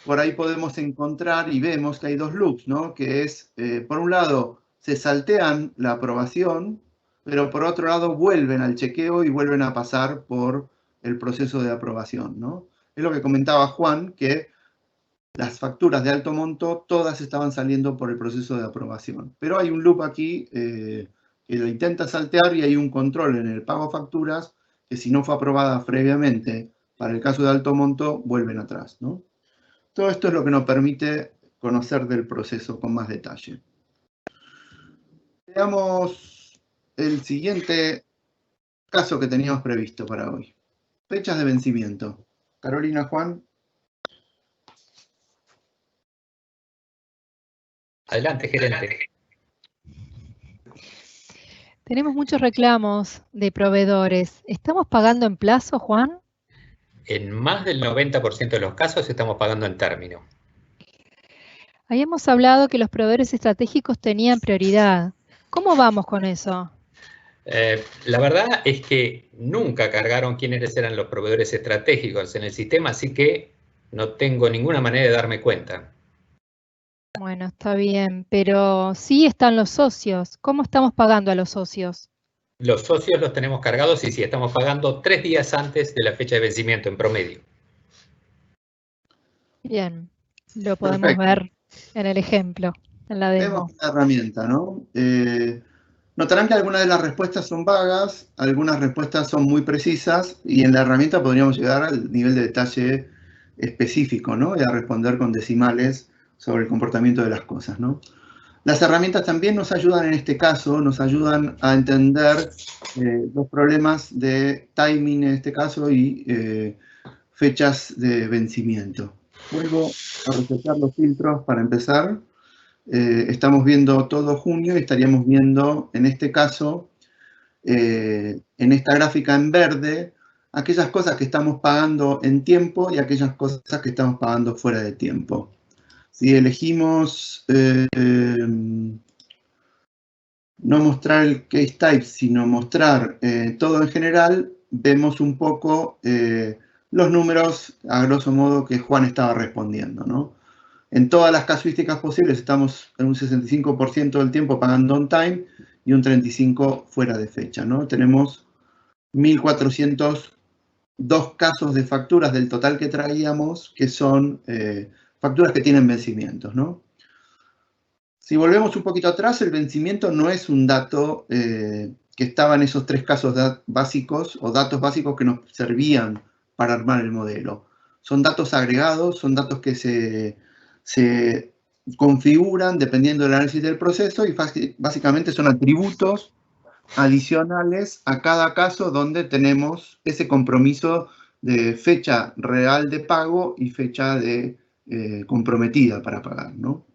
por ahí podemos encontrar y vemos que hay dos loops, ¿no? Que es, por un lado, se saltean la aprobación, pero por otro lado vuelven al chequeo y vuelven a pasar por el proceso de aprobación, ¿no? Es lo que comentaba Juan, que las facturas de alto monto todas estaban saliendo por el proceso de aprobación. Pero hay un loop aquí que lo intenta saltear y hay un control en el pago facturas que si no fue aprobada previamente para el caso de alto monto, vuelven atrás, ¿no? Todo esto es lo que nos permite conocer del proceso con más detalle. Veamos el siguiente caso que teníamos previsto para hoy. Fechas de vencimiento. Carolina, Juan. Adelante, gerente. Tenemos muchos reclamos de proveedores. ¿Estamos pagando en plazo, Juan? En más del 90% de los casos estamos pagando en término. Habíamos hablado que los proveedores estratégicos tenían prioridad. ¿Cómo vamos con eso? La verdad es que nunca cargaron quiénes eran los proveedores estratégicos en el sistema, así que no tengo ninguna manera de darme cuenta. Bueno, está bien, pero sí están los socios. ¿Cómo estamos pagando a los socios? Los socios los tenemos cargados y sí, estamos pagando 3 días antes de la fecha de vencimiento en promedio. Bien, lo podemos Perfecto. ver en el ejemplo, en la demo. Vemos la herramienta, ¿no? Notarán que algunas de las respuestas son vagas, algunas respuestas son muy precisas y en la herramienta podríamos llegar al nivel de detalle específico, ¿no? Y a responder con decimales sobre el comportamiento de las cosas, ¿no? Las herramientas también nos ayudan en este caso, nos ayudan a entender los problemas de timing en este caso y fechas de vencimiento. Vuelvo a resetear los filtros para empezar. Estamos viendo todo junio y estaríamos viendo, en este caso, en esta gráfica en verde, aquellas cosas que estamos pagando en tiempo y aquellas cosas que estamos pagando fuera de tiempo. Si elegimos no mostrar el case type, sino mostrar todo en general, vemos un poco los números, a grosso modo, que Juan estaba respondiendo, ¿no? En todas las casuísticas posibles estamos en un 65% del tiempo pagando on time y un 35% fuera de fecha, ¿no? Tenemos 1.402 casos de facturas del total que traíamos que son facturas que tienen vencimientos, ¿no? Si volvemos un poquito atrás, el vencimiento no es un dato que estaba en esos 3 casos básicos o datos básicos que nos servían para armar el modelo. Son datos agregados, son datos que se configuran dependiendo del análisis del proceso y básicamente son atributos adicionales a cada caso donde tenemos ese compromiso de fecha real de pago y fecha de comprometida para pagar, ¿no?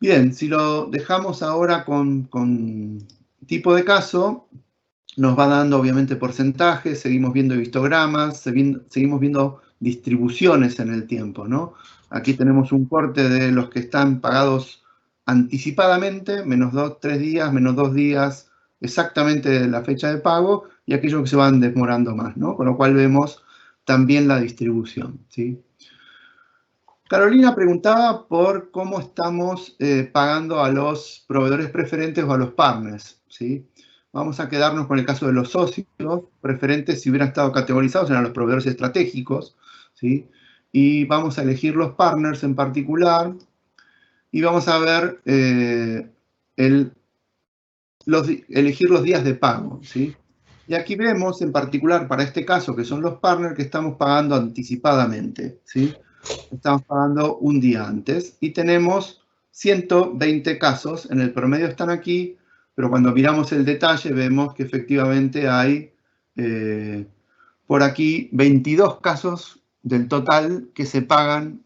Bien, si lo dejamos ahora con tipo de caso, nos va dando obviamente porcentajes, seguimos viendo histogramas, seguimos viendo distribuciones en el tiempo, ¿no? Aquí tenemos un corte de los que están pagados anticipadamente, menos 3 días, menos 2 días, exactamente la fecha de pago, y aquellos que se van demorando más, ¿no? Con lo cual vemos también la distribución, ¿sí? Carolina preguntaba por cómo estamos pagando a los proveedores preferentes o a los partners, ¿sí? Vamos a quedarnos con el caso de los socios preferentes. Si hubieran estado categorizados, eran los proveedores estratégicos, ¿sí? Y vamos a elegir los partners en particular y vamos a ver elegir los días de pago, ¿sí? Y aquí vemos en particular para este caso, que son los partners, que estamos pagando anticipadamente, ¿sí? Estamos pagando un día antes y tenemos 120 casos, en el promedio están aquí, pero cuando miramos el detalle vemos que efectivamente hay por aquí 22 casos del total que se pagan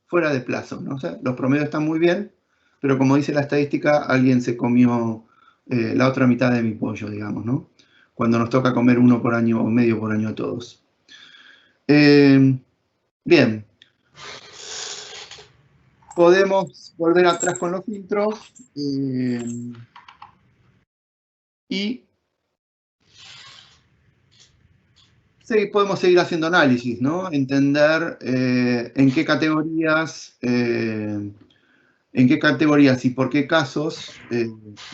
fuera de plazo, ¿no? O sea, los promedios están muy bien, pero como dice la estadística, alguien se comió la otra mitad de mi pollo, digamos, ¿no? Cuando nos toca comer uno por año o medio por año a todos. Bien. Podemos volver atrás con los filtros y podemos seguir haciendo análisis, ¿no? Entender en qué categorías y por qué casos,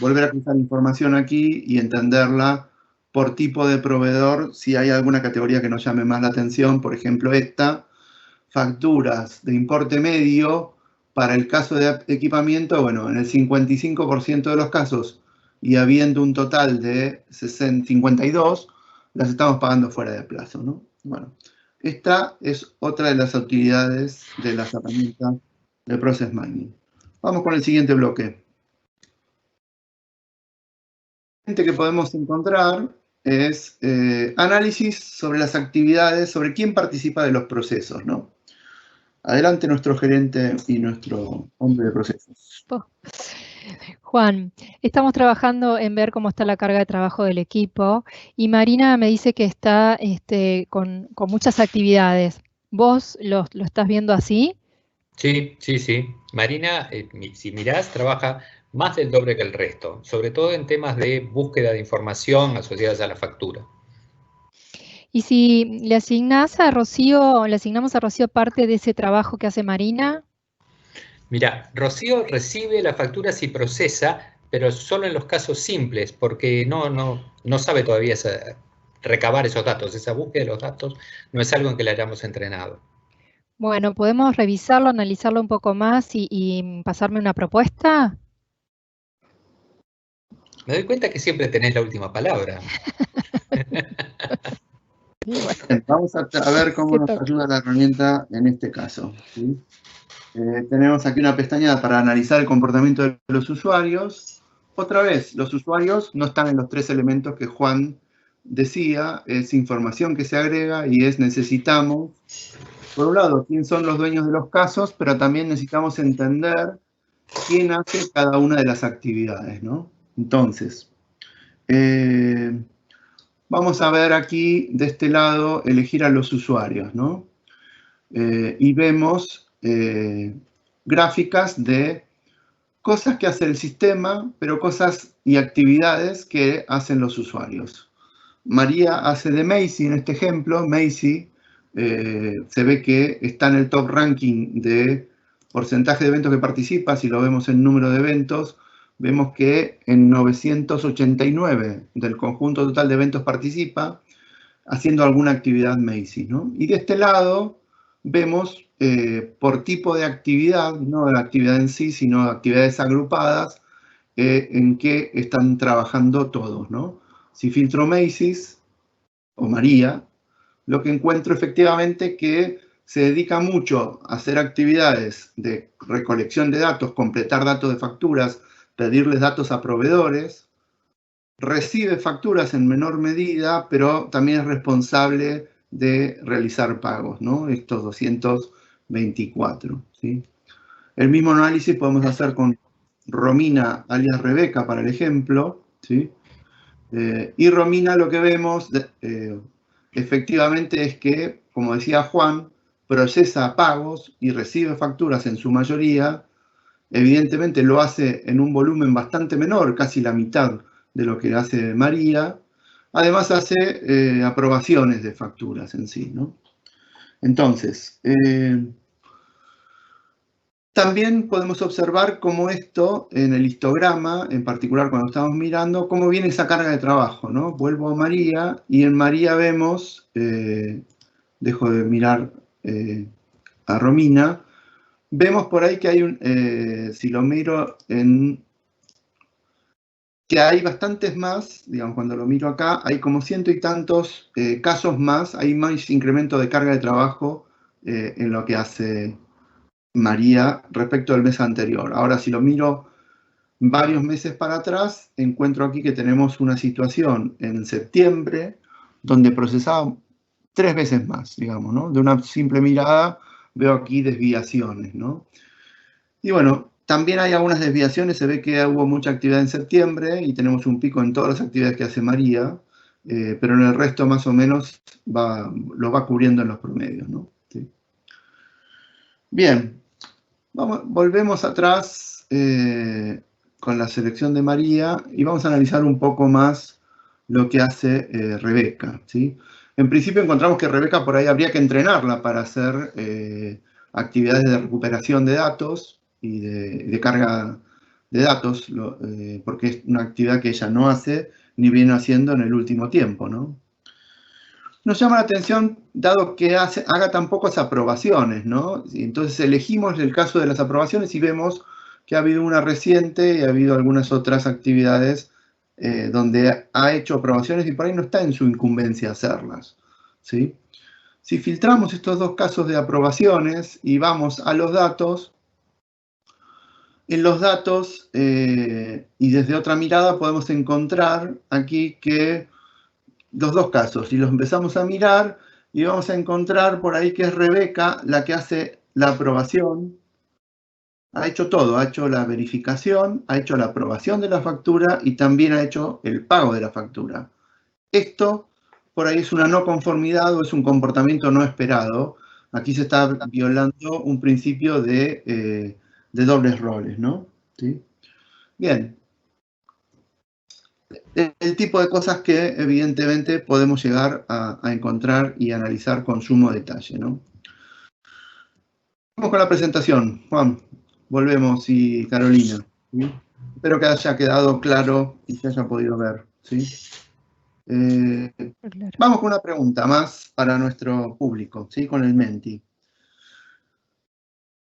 volver a cruzar información aquí y entenderla por tipo de proveedor, si hay alguna categoría que nos llame más la atención, por ejemplo esta, facturas de importe medio. Para el caso de equipamiento, bueno, en el 55% de los casos y habiendo un total de 52, las estamos pagando fuera de plazo, ¿no? Bueno, esta es otra de las utilidades de las herramientas de Process Mining. Vamos con el siguiente bloque. Que podemos encontrar es análisis sobre las actividades, sobre quién participa de los procesos, ¿no? Adelante nuestro gerente y nuestro hombre de procesos. Juan, estamos trabajando en ver cómo está la carga de trabajo del equipo y Marina me dice que está con muchas actividades. ¿Vos lo estás viendo así? Sí. Marina, si mirás, trabaja más del doble que el resto, sobre todo en temas de búsqueda de información asociadas a la factura. Y si le asignamos a Rocío parte de ese trabajo que hace Marina. Mira, Rocío recibe las facturas y procesa, pero solo en los casos simples, porque no sabe todavía recabar esos datos. Esa búsqueda de los datos no es algo en que le hayamos entrenado. Bueno, ¿podemos revisarlo, analizarlo un poco más y pasarme una propuesta? Me doy cuenta que siempre tenés la última palabra. Vamos a ver cómo nos ayuda la herramienta en este caso, ¿sí? Tenemos aquí una pestaña para analizar el comportamiento de los usuarios. Otra vez, los usuarios no están en los 3 elementos que Juan decía, es información que se agrega y necesitamos, por un lado, quién son los dueños de los casos, pero también necesitamos entender quién hace cada una de las actividades, ¿no? Entonces, vamos a ver aquí, de este lado, elegir a los usuarios, ¿no? Y vemos gráficas de cosas que hace el sistema, pero cosas y actividades que hacen los usuarios. María hace de Macy en este ejemplo. Macy se ve que está en el top ranking de porcentaje de eventos que participa. Si lo vemos en número de eventos, vemos que en 989 del conjunto total de eventos participa, haciendo alguna actividad Macy, ¿no? Y de este lado vemos por tipo de actividad, no de la actividad en sí, sino de actividades agrupadas, en que están trabajando todos, ¿no? Si filtro Macy's o María, lo que encuentro efectivamente que se dedica mucho a hacer actividades de recolección de datos, completar datos de facturas, pedirles datos a proveedores, recibe facturas en menor medida, pero también es responsable de realizar pagos, ¿no? Estos 224, ¿sí? El mismo análisis podemos hacer con Romina alias Rebeca para el ejemplo, ¿sí? Y Romina, lo que vemos efectivamente es que, como decía Juan, procesa pagos y recibe facturas en su mayoría. Evidentemente lo hace en un volumen bastante menor, casi la mitad de lo que hace María. Además hace aprobaciones de facturas en sí, ¿no? Entonces, también podemos observar cómo esto, en el histograma, en particular cuando estamos mirando, cómo viene esa carga de trabajo, ¿no? Vuelvo a María y en María vemos, dejo de mirar a Romina, vemos por ahí que hay si lo miro que hay bastantes más, digamos, cuando lo miro acá, hay como 100 y tantos casos más, hay más incremento de carga de trabajo en lo que hace María respecto al mes anterior. Ahora, si lo miro varios meses para atrás, encuentro aquí que tenemos una situación en septiembre donde procesaba 3 veces más, digamos, ¿no? De una simple mirada veo aquí desviaciones, ¿no? Y bueno, también hay algunas desviaciones, se ve que hubo mucha actividad en septiembre y tenemos un pico en todas las actividades que hace María, pero en el resto más o menos lo va cubriendo en los promedios, ¿no? Sí. Bien, volvemos atrás con la selección de María y vamos a analizar un poco más lo que hace Rebeca, ¿sí? En principio encontramos que Rebeca por ahí habría que entrenarla para hacer actividades de recuperación de datos y de carga de datos, porque es una actividad que ella no hace ni viene haciendo en el último tiempo, ¿no? Nos llama la atención, dado que haga tan pocas aprobaciones, ¿no? Entonces elegimos el caso de las aprobaciones y vemos que ha habido una reciente y ha habido algunas otras actividades donde ha hecho aprobaciones y por ahí no está en su incumbencia hacerlas, ¿sí? Si filtramos estos dos casos de aprobaciones y vamos a los datos, en los datos y desde otra mirada podemos encontrar aquí que los dos casos, y los empezamos a mirar y vamos a encontrar por ahí que es Rebeca la que hace la aprobación. Ha hecho todo, ha hecho la verificación, ha hecho la aprobación de la factura y también ha hecho el pago de la factura. Esto por ahí es una no conformidad o es un comportamiento no esperado. Aquí se está violando un principio de dobles roles, ¿no? ¿Sí? Bien. El tipo de cosas que evidentemente podemos llegar a encontrar y analizar con sumo detalle, ¿no? Vamos con la presentación. Juan, volvemos y Carolina. ¿Sí? Espero que haya quedado claro y se haya podido ver, ¿sí? Claro. Vamos con una pregunta más para nuestro público, ¿sí? Con el Menti.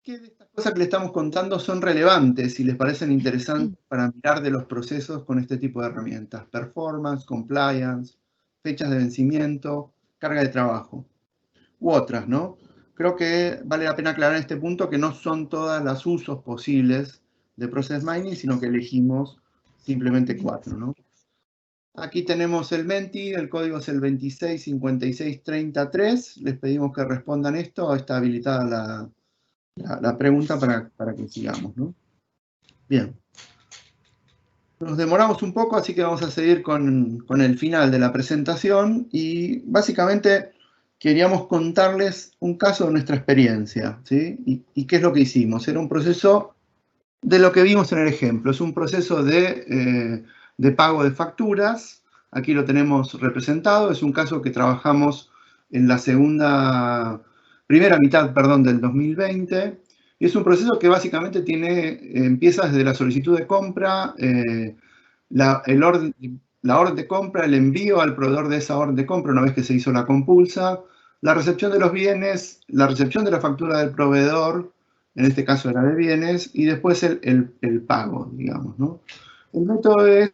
¿Qué de estas cosas que le estamos contando son relevantes y les parecen interesantes para mirar de los procesos con este tipo de herramientas? Performance, compliance, fechas de vencimiento, carga de trabajo, u otras, ¿no? Creo que vale la pena aclarar en este punto que no son todas las usos posibles de Process Mining, sino que elegimos simplemente 4, ¿no? Aquí tenemos el Menti, el código es el 265633. Les pedimos que respondan esto. Está habilitada la pregunta para que sigamos, ¿no? Bien. Nos demoramos un poco, así que vamos a seguir con el final de la presentación. Y básicamente queríamos contarles un caso de nuestra experiencia, ¿sí? ¿Y qué es lo que hicimos? Era un proceso de lo que vimos en el ejemplo. Es un proceso de pago de facturas. Aquí lo tenemos representado. Es un caso que trabajamos en la primera mitad del 2020. Y es un proceso que básicamente empieza desde la solicitud de compra, la orden de compra, el envío al proveedor de esa orden de compra una vez que se hizo la compulsa, la recepción de los bienes, la recepción de la factura del proveedor, en este caso era de bienes, y después el pago, digamos, ¿no? El método es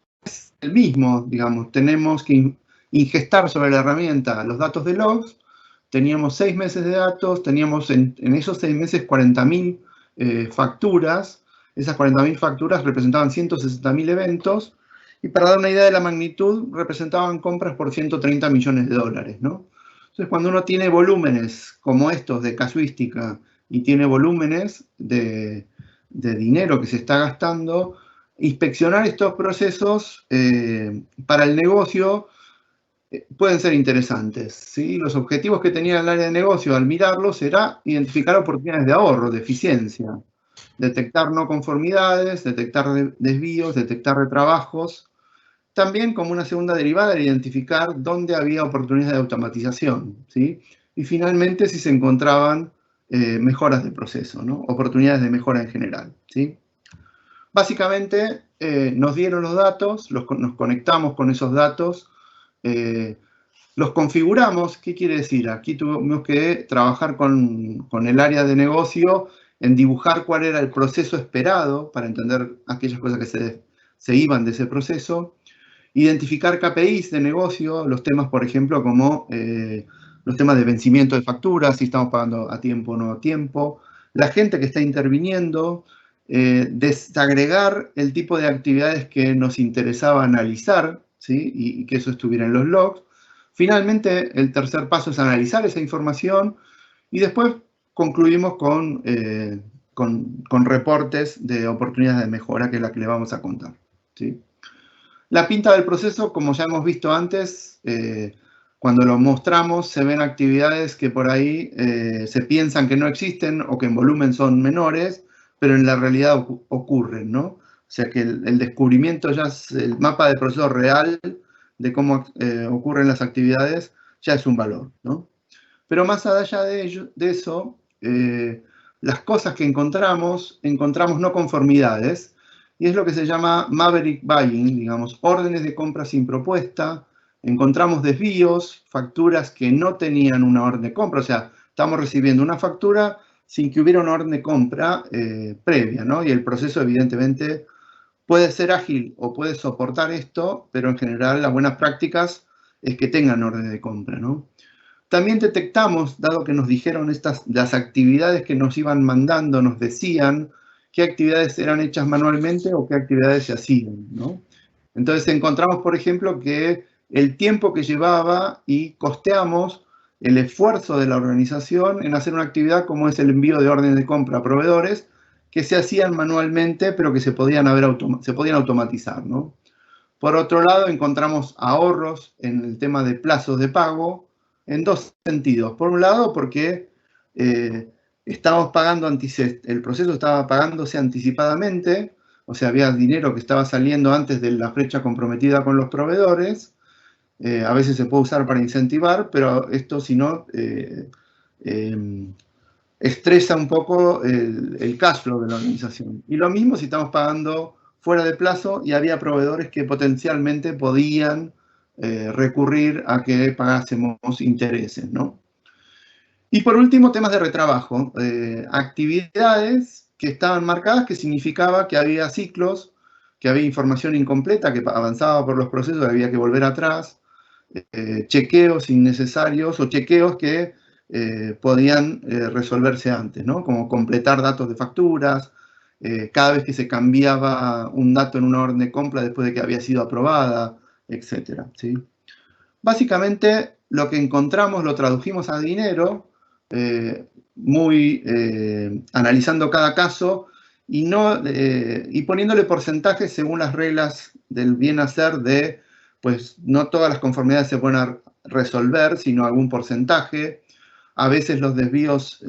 el mismo, digamos, tenemos que ingestar sobre la herramienta los datos de logs, teníamos 6 meses de datos, teníamos en esos 6 meses 40.000 facturas, esas 40.000 facturas representaban 160.000 eventos, y para dar una idea de la magnitud, representaban compras por 130 millones de dólares, ¿no? Entonces, cuando uno tiene volúmenes como estos de casuística y tiene volúmenes de dinero que se está gastando, inspeccionar estos procesos para el negocio pueden ser interesantes, ¿sí? Los objetivos que tenía el área de negocio al mirarlos era identificar oportunidades de ahorro, de eficiencia, detectar no conformidades, detectar desvíos, detectar retrabajos. También como una segunda derivada era identificar dónde había oportunidades de automatización, ¿sí? Y finalmente si se encontraban mejoras de proceso, ¿no? Oportunidades de mejora en general, ¿sí? Básicamente nos dieron los datos, nos conectamos con esos datos, los configuramos. ¿Qué quiere decir? Aquí tuvimos que trabajar con el área de negocio en dibujar cuál era el proceso esperado para entender aquellas cosas que se iban de ese proceso. Identificar KPIs de negocio, los temas, por ejemplo, como los temas de vencimiento de facturas, si estamos pagando a tiempo o no a tiempo, la gente que está interviniendo, desagregar el tipo de actividades que nos interesaba analizar, ¿sí? Y que eso estuviera en los logs. Finalmente, el tercer paso es analizar esa información y después concluimos con reportes de oportunidades de mejora, que es la que le vamos a contar, ¿sí? La pinta del proceso, como ya hemos visto antes, cuando lo mostramos se ven actividades que por ahí se piensan que no existen o que en volumen son menores, pero en la realidad ocurren, ¿no? O sea que el descubrimiento ya es el mapa de proceso real de cómo ocurren las actividades, ya es un valor, ¿no? Pero más allá de eso, las cosas que encontramos no conformidades, y es lo que se llama maverick buying, digamos, órdenes de compra sin propuesta. Encontramos desvíos, facturas que no tenían una orden de compra, o sea, estamos recibiendo una factura sin que hubiera una orden de compra previa, ¿no? Y el proceso, evidentemente, puede ser ágil o puede soportar esto, pero en general las buenas prácticas es que tengan órdenes de compra, ¿no? También detectamos, dado que nos dijeron las actividades que nos iban mandando, nos decían qué actividades eran hechas manualmente o qué actividades se hacían, ¿no? Entonces encontramos, por ejemplo, que el tiempo que llevaba y costeamos el esfuerzo de la organización en hacer una actividad como es el envío de órdenes de compra a proveedores que se hacían manualmente, pero que se podían automatizar, ¿no? Por otro lado, encontramos ahorros en el tema de plazos de pago en dos sentidos. Por un lado, porque estábamos pagando el proceso estaba pagándose anticipadamente, o sea, había dinero que estaba saliendo antes de la fecha comprometida con los proveedores. A veces se puede usar para incentivar, pero esto, si no, estresa un poco el cash flow de la organización. Y lo mismo si estamos pagando fuera de plazo y había proveedores que potencialmente podían recurrir a que pagásemos intereses, ¿no? Y por último, temas de retrabajo. Actividades que estaban marcadas, que significaba que había ciclos, que había información incompleta, que avanzaba por los procesos, que había que volver atrás, chequeos innecesarios o chequeos que podían resolverse antes, ¿no? Como completar datos de facturas, cada vez que se cambiaba un dato en una orden de compra después de que había sido aprobada, etc. ¿Sí? Básicamente, lo que encontramos lo tradujimos a dinero, analizando cada caso y poniéndole porcentajes según las reglas del bien hacer de, pues no todas las conformidades se pueden resolver, sino algún porcentaje. A veces los desvíos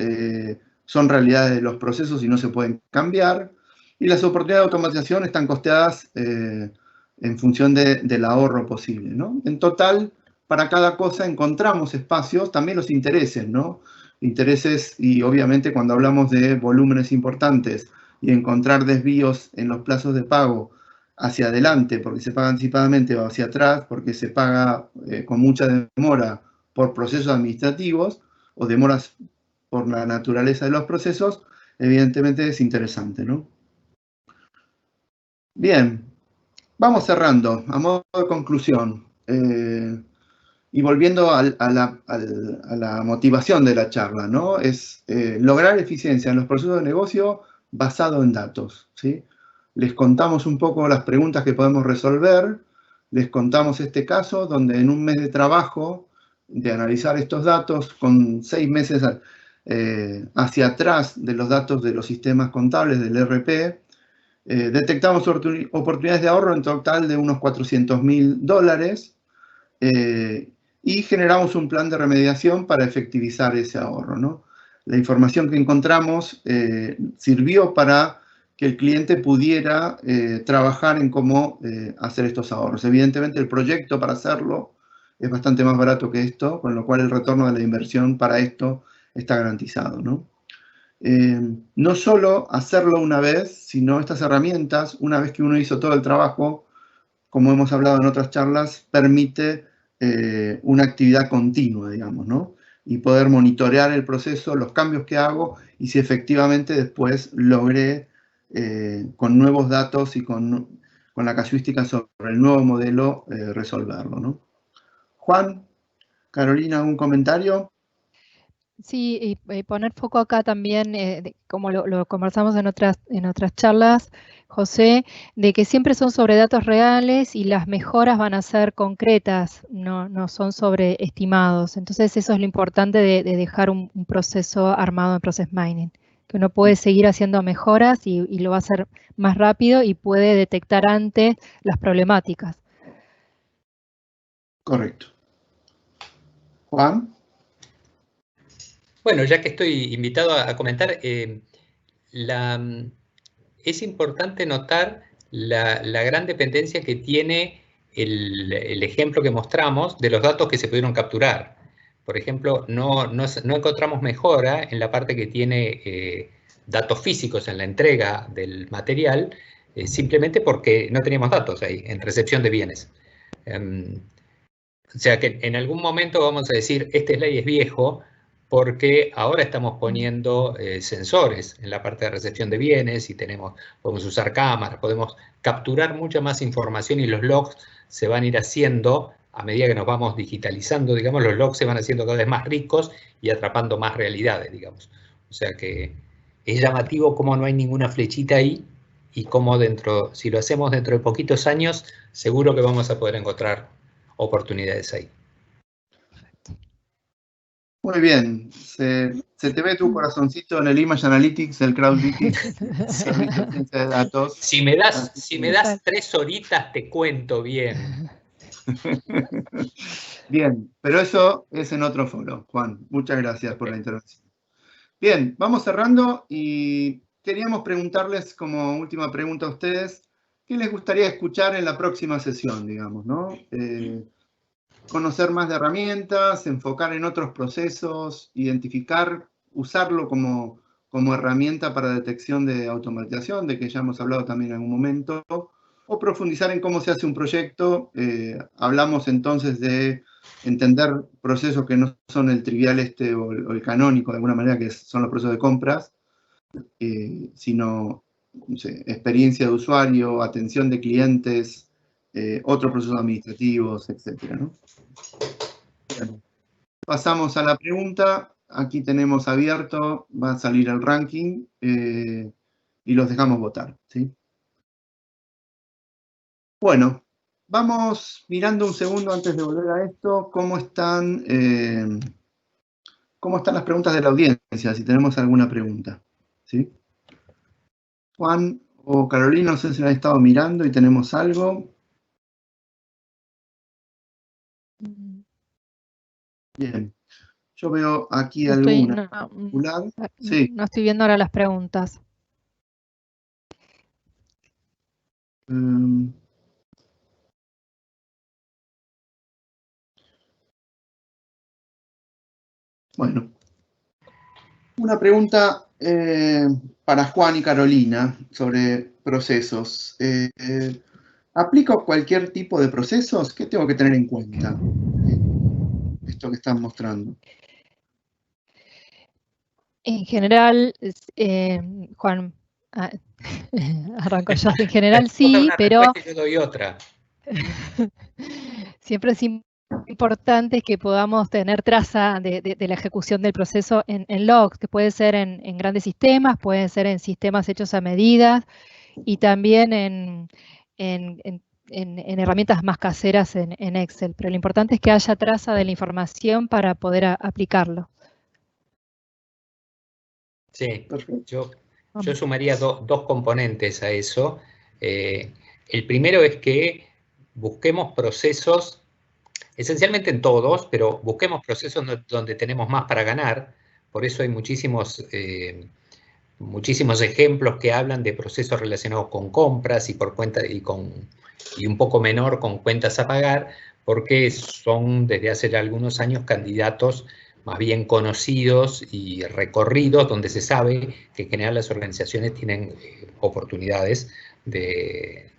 son realidades de los procesos y no se pueden cambiar. Y las oportunidades de automatización están costeadas en función del ahorro posible, ¿no? En total, para cada cosa encontramos espacios, también los intereses, ¿no? Intereses, y obviamente cuando hablamos de volúmenes importantes y encontrar desvíos en los plazos de pago hacia adelante porque se paga anticipadamente o hacia atrás porque se paga con mucha demora por procesos administrativos o demoras por la naturaleza de los procesos, evidentemente es interesante, ¿no? Bien, vamos cerrando, a modo de conclusión. Y volviendo a la motivación de la charla, ¿no? Es lograr eficiencia en los procesos de negocio basado en datos, ¿sí? Les contamos un poco las preguntas que podemos resolver, les contamos este caso donde en un mes de trabajo de analizar estos datos con 6 meses hacia atrás de los datos de los sistemas contables del ERP, detectamos oportunidades de ahorro en total de unos $400.000, y generamos un plan de remediación para efectivizar ese ahorro, ¿no? La información que encontramos sirvió para que el cliente pudiera trabajar en cómo hacer estos ahorros. Evidentemente el proyecto para hacerlo es bastante más barato que esto, con lo cual el retorno de la inversión para esto está garantizado, ¿no? No solo hacerlo una vez, sino estas herramientas, una vez que uno hizo todo el trabajo, como hemos hablado en otras charlas, permite una actividad continua, digamos, ¿no? Y poder monitorear el proceso, los cambios que hago y si efectivamente después logré con nuevos datos y con la casuística sobre el nuevo modelo resolverlo, ¿no? Juan, Carolina, ¿algún comentario? Sí, y poner foco acá también, como lo conversamos en otras charlas, José, de que siempre son sobre datos reales y las mejoras van a ser concretas, no son sobre estimados. Entonces eso es lo importante de dejar un proceso armado en Process Mining, que uno puede seguir haciendo mejoras y lo va a hacer más rápido y puede detectar antes las problemáticas. Correcto. Juan. Bueno, ya que estoy invitado a comentar, es importante notar la gran dependencia que tiene el ejemplo que mostramos de los datos que se pudieron capturar. Por ejemplo, no encontramos mejora en la parte que tiene datos físicos en la entrega del material, simplemente porque no teníamos datos ahí, en recepción de bienes. O sea que en algún momento vamos a decir, este slide es viejo, porque ahora estamos poniendo sensores en la parte de recepción de bienes y podemos usar cámaras, podemos capturar mucha más información y los logs se van a ir haciendo, a medida que nos vamos digitalizando, digamos, los logs se van haciendo cada vez más ricos y atrapando más realidades, digamos. O sea que es llamativo cómo no hay ninguna flechita ahí y cómo si lo hacemos dentro de poquitos años, seguro que vamos a poder encontrar oportunidades ahí. Muy bien, se te ve tu corazoncito en el Image Analytics, el CrowdVT, Servicio de Ciencia de Datos. Si me das 3 horitas, te cuento bien. Bien, pero eso es en otro foro, Juan. Muchas gracias por la intervención. Bien, vamos cerrando y queríamos preguntarles como última pregunta a ustedes, ¿qué les gustaría escuchar en la próxima sesión, digamos, ¿no? Conocer más de herramientas, enfocar en otros procesos, identificar, usarlo como como herramienta para detección de automatización, de que ya hemos hablado también en algún momento, o profundizar en cómo se hace un proyecto. Hablamos entonces de entender procesos que no son el trivial o el canónico, de alguna manera, que son los procesos de compras, sino, no sé, experiencia de usuario, atención de clientes, otros procesos administrativos, etcétera, ¿no? Bueno, pasamos a la pregunta. Aquí tenemos abierto, va a salir el ranking y los dejamos votar, ¿sí? Bueno, vamos mirando un segundo antes de volver a esto, cómo están las preguntas de la audiencia, si tenemos alguna pregunta, ¿sí? Juan o Carolina, no sé si la han estado mirando y tenemos algo. Bien. Yo veo aquí alguna. Sí. No estoy viendo ahora las preguntas. Bueno. Una pregunta para Juan y Carolina sobre procesos. ¿Aplico cualquier tipo de procesos? ¿Qué tengo que tener en cuenta? Esto que están mostrando. En general, Juan, arranco yo. En general sí, pero yo doy otra. Siempre es importante que podamos tener traza de la ejecución del proceso en logs, que puede ser en grandes sistemas, pueden ser en sistemas hechos a medida y también en herramientas más caseras en Excel. Pero lo importante es que haya traza de la información para poder aplicarlo. Sí, yo sumaría dos componentes a eso. El primero es que busquemos procesos, esencialmente en todos, pero busquemos procesos donde tenemos más para ganar. Por eso hay muchísimos ejemplos que hablan de procesos relacionados con compras y por cuenta y un poco menor con cuentas a pagar, porque son desde hace ya algunos años candidatos más bien conocidos y recorridos, donde se sabe que en general las organizaciones tienen oportunidades de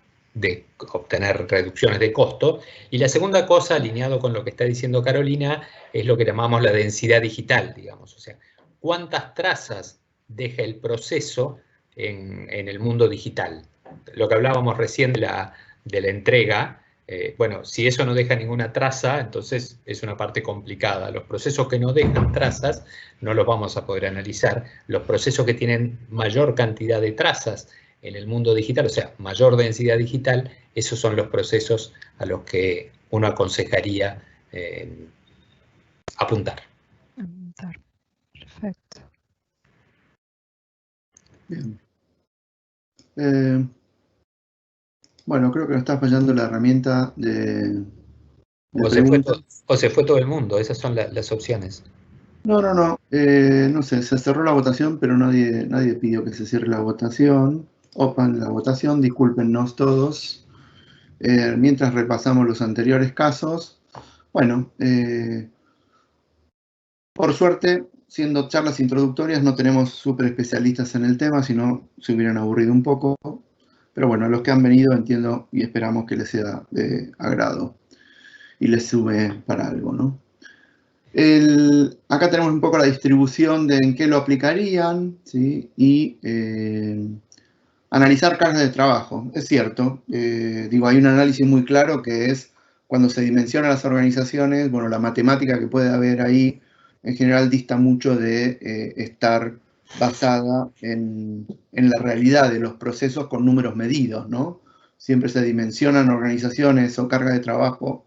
obtener reducciones de costo. Y la segunda cosa, alineado con lo que está diciendo Carolina, es lo que llamamos la densidad digital, digamos. O sea, ¿cuántas trazas deja el proceso en el mundo digital? Lo que hablábamos recién de la entrega, bueno, si eso no deja ninguna traza, entonces es una parte complicada. Los procesos que no dejan trazas no los vamos a poder analizar. Los procesos que tienen mayor cantidad de trazas en el mundo digital, o sea, mayor densidad digital, esos son los procesos a los que uno aconsejaría apuntar. Perfecto. Bien. Bueno, creo que nos está fallando la herramienta de preguntas. O se fue todo el mundo, esas son las opciones. No. No sé, se cerró la votación, pero nadie pidió que se cierre la votación. Open la votación, discúlpennos todos. Mientras repasamos los anteriores casos. Bueno, por suerte, siendo charlas introductorias, no tenemos súper especialistas en el tema, si no se hubieran aburrido un poco. Pero bueno, los que han venido entiendo y esperamos que les sea de agrado y les sube para algo, ¿no? Acá tenemos un poco la distribución de en qué lo aplicarían, ¿sí? Y analizar cargas de trabajo. Es cierto, hay un análisis muy claro que es cuando se dimensionan las organizaciones, bueno, la matemática que puede haber ahí en general dista mucho de estar basada en la realidad de los procesos con números medidos, ¿no? Siempre se dimensionan organizaciones o cargas de trabajo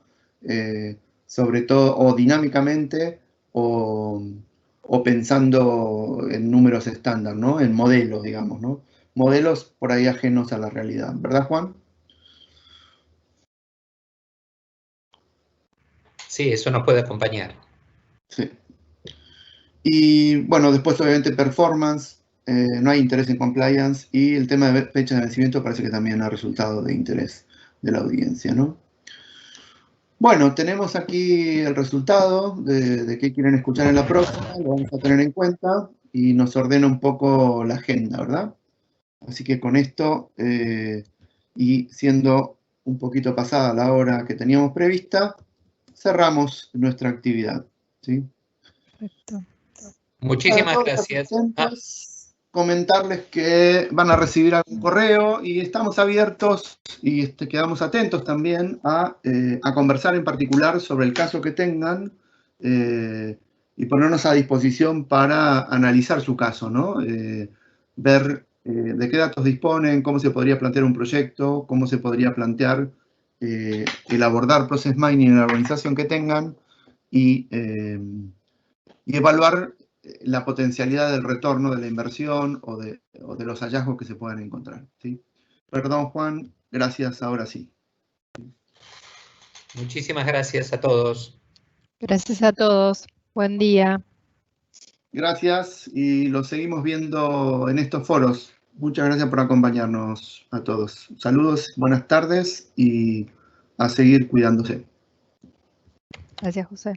sobre todo o dinámicamente o pensando en números estándar, ¿no? En modelos, digamos, ¿no? Modelos por ahí ajenos a la realidad, ¿verdad, Juan? Sí, eso nos puede acompañar. Sí. Y bueno, después obviamente performance, no hay interés en compliance y el tema de fecha de vencimiento parece que también ha resultado de interés de la audiencia, ¿no? Bueno, tenemos aquí el resultado de qué quieren escuchar en la próxima, lo vamos a tener en cuenta y nos ordena un poco la agenda, ¿verdad? Así que con esto, y siendo un poquito pasada la hora que teníamos prevista, cerramos nuestra actividad, ¿sí? Perfecto. Muchísimas Para todos gracias. los asistentes, comentarles que van a recibir algún correo y estamos abiertos y quedamos atentos también a conversar en particular sobre el caso que tengan y ponernos a disposición para analizar su caso, ¿no? Ver de qué datos disponen, cómo se podría plantear un proyecto, cómo se podría plantear el abordar Process Mining en la organización que tengan y evaluar la potencialidad del retorno de la inversión o de los hallazgos que se puedan encontrar, ¿sí? Perdón, Juan, gracias, ahora sí. Muchísimas gracias a todos. Gracias a todos. Buen día. Gracias y los seguimos viendo en estos foros. Muchas gracias por acompañarnos a todos. Saludos, buenas tardes y a seguir cuidándose. Gracias, José.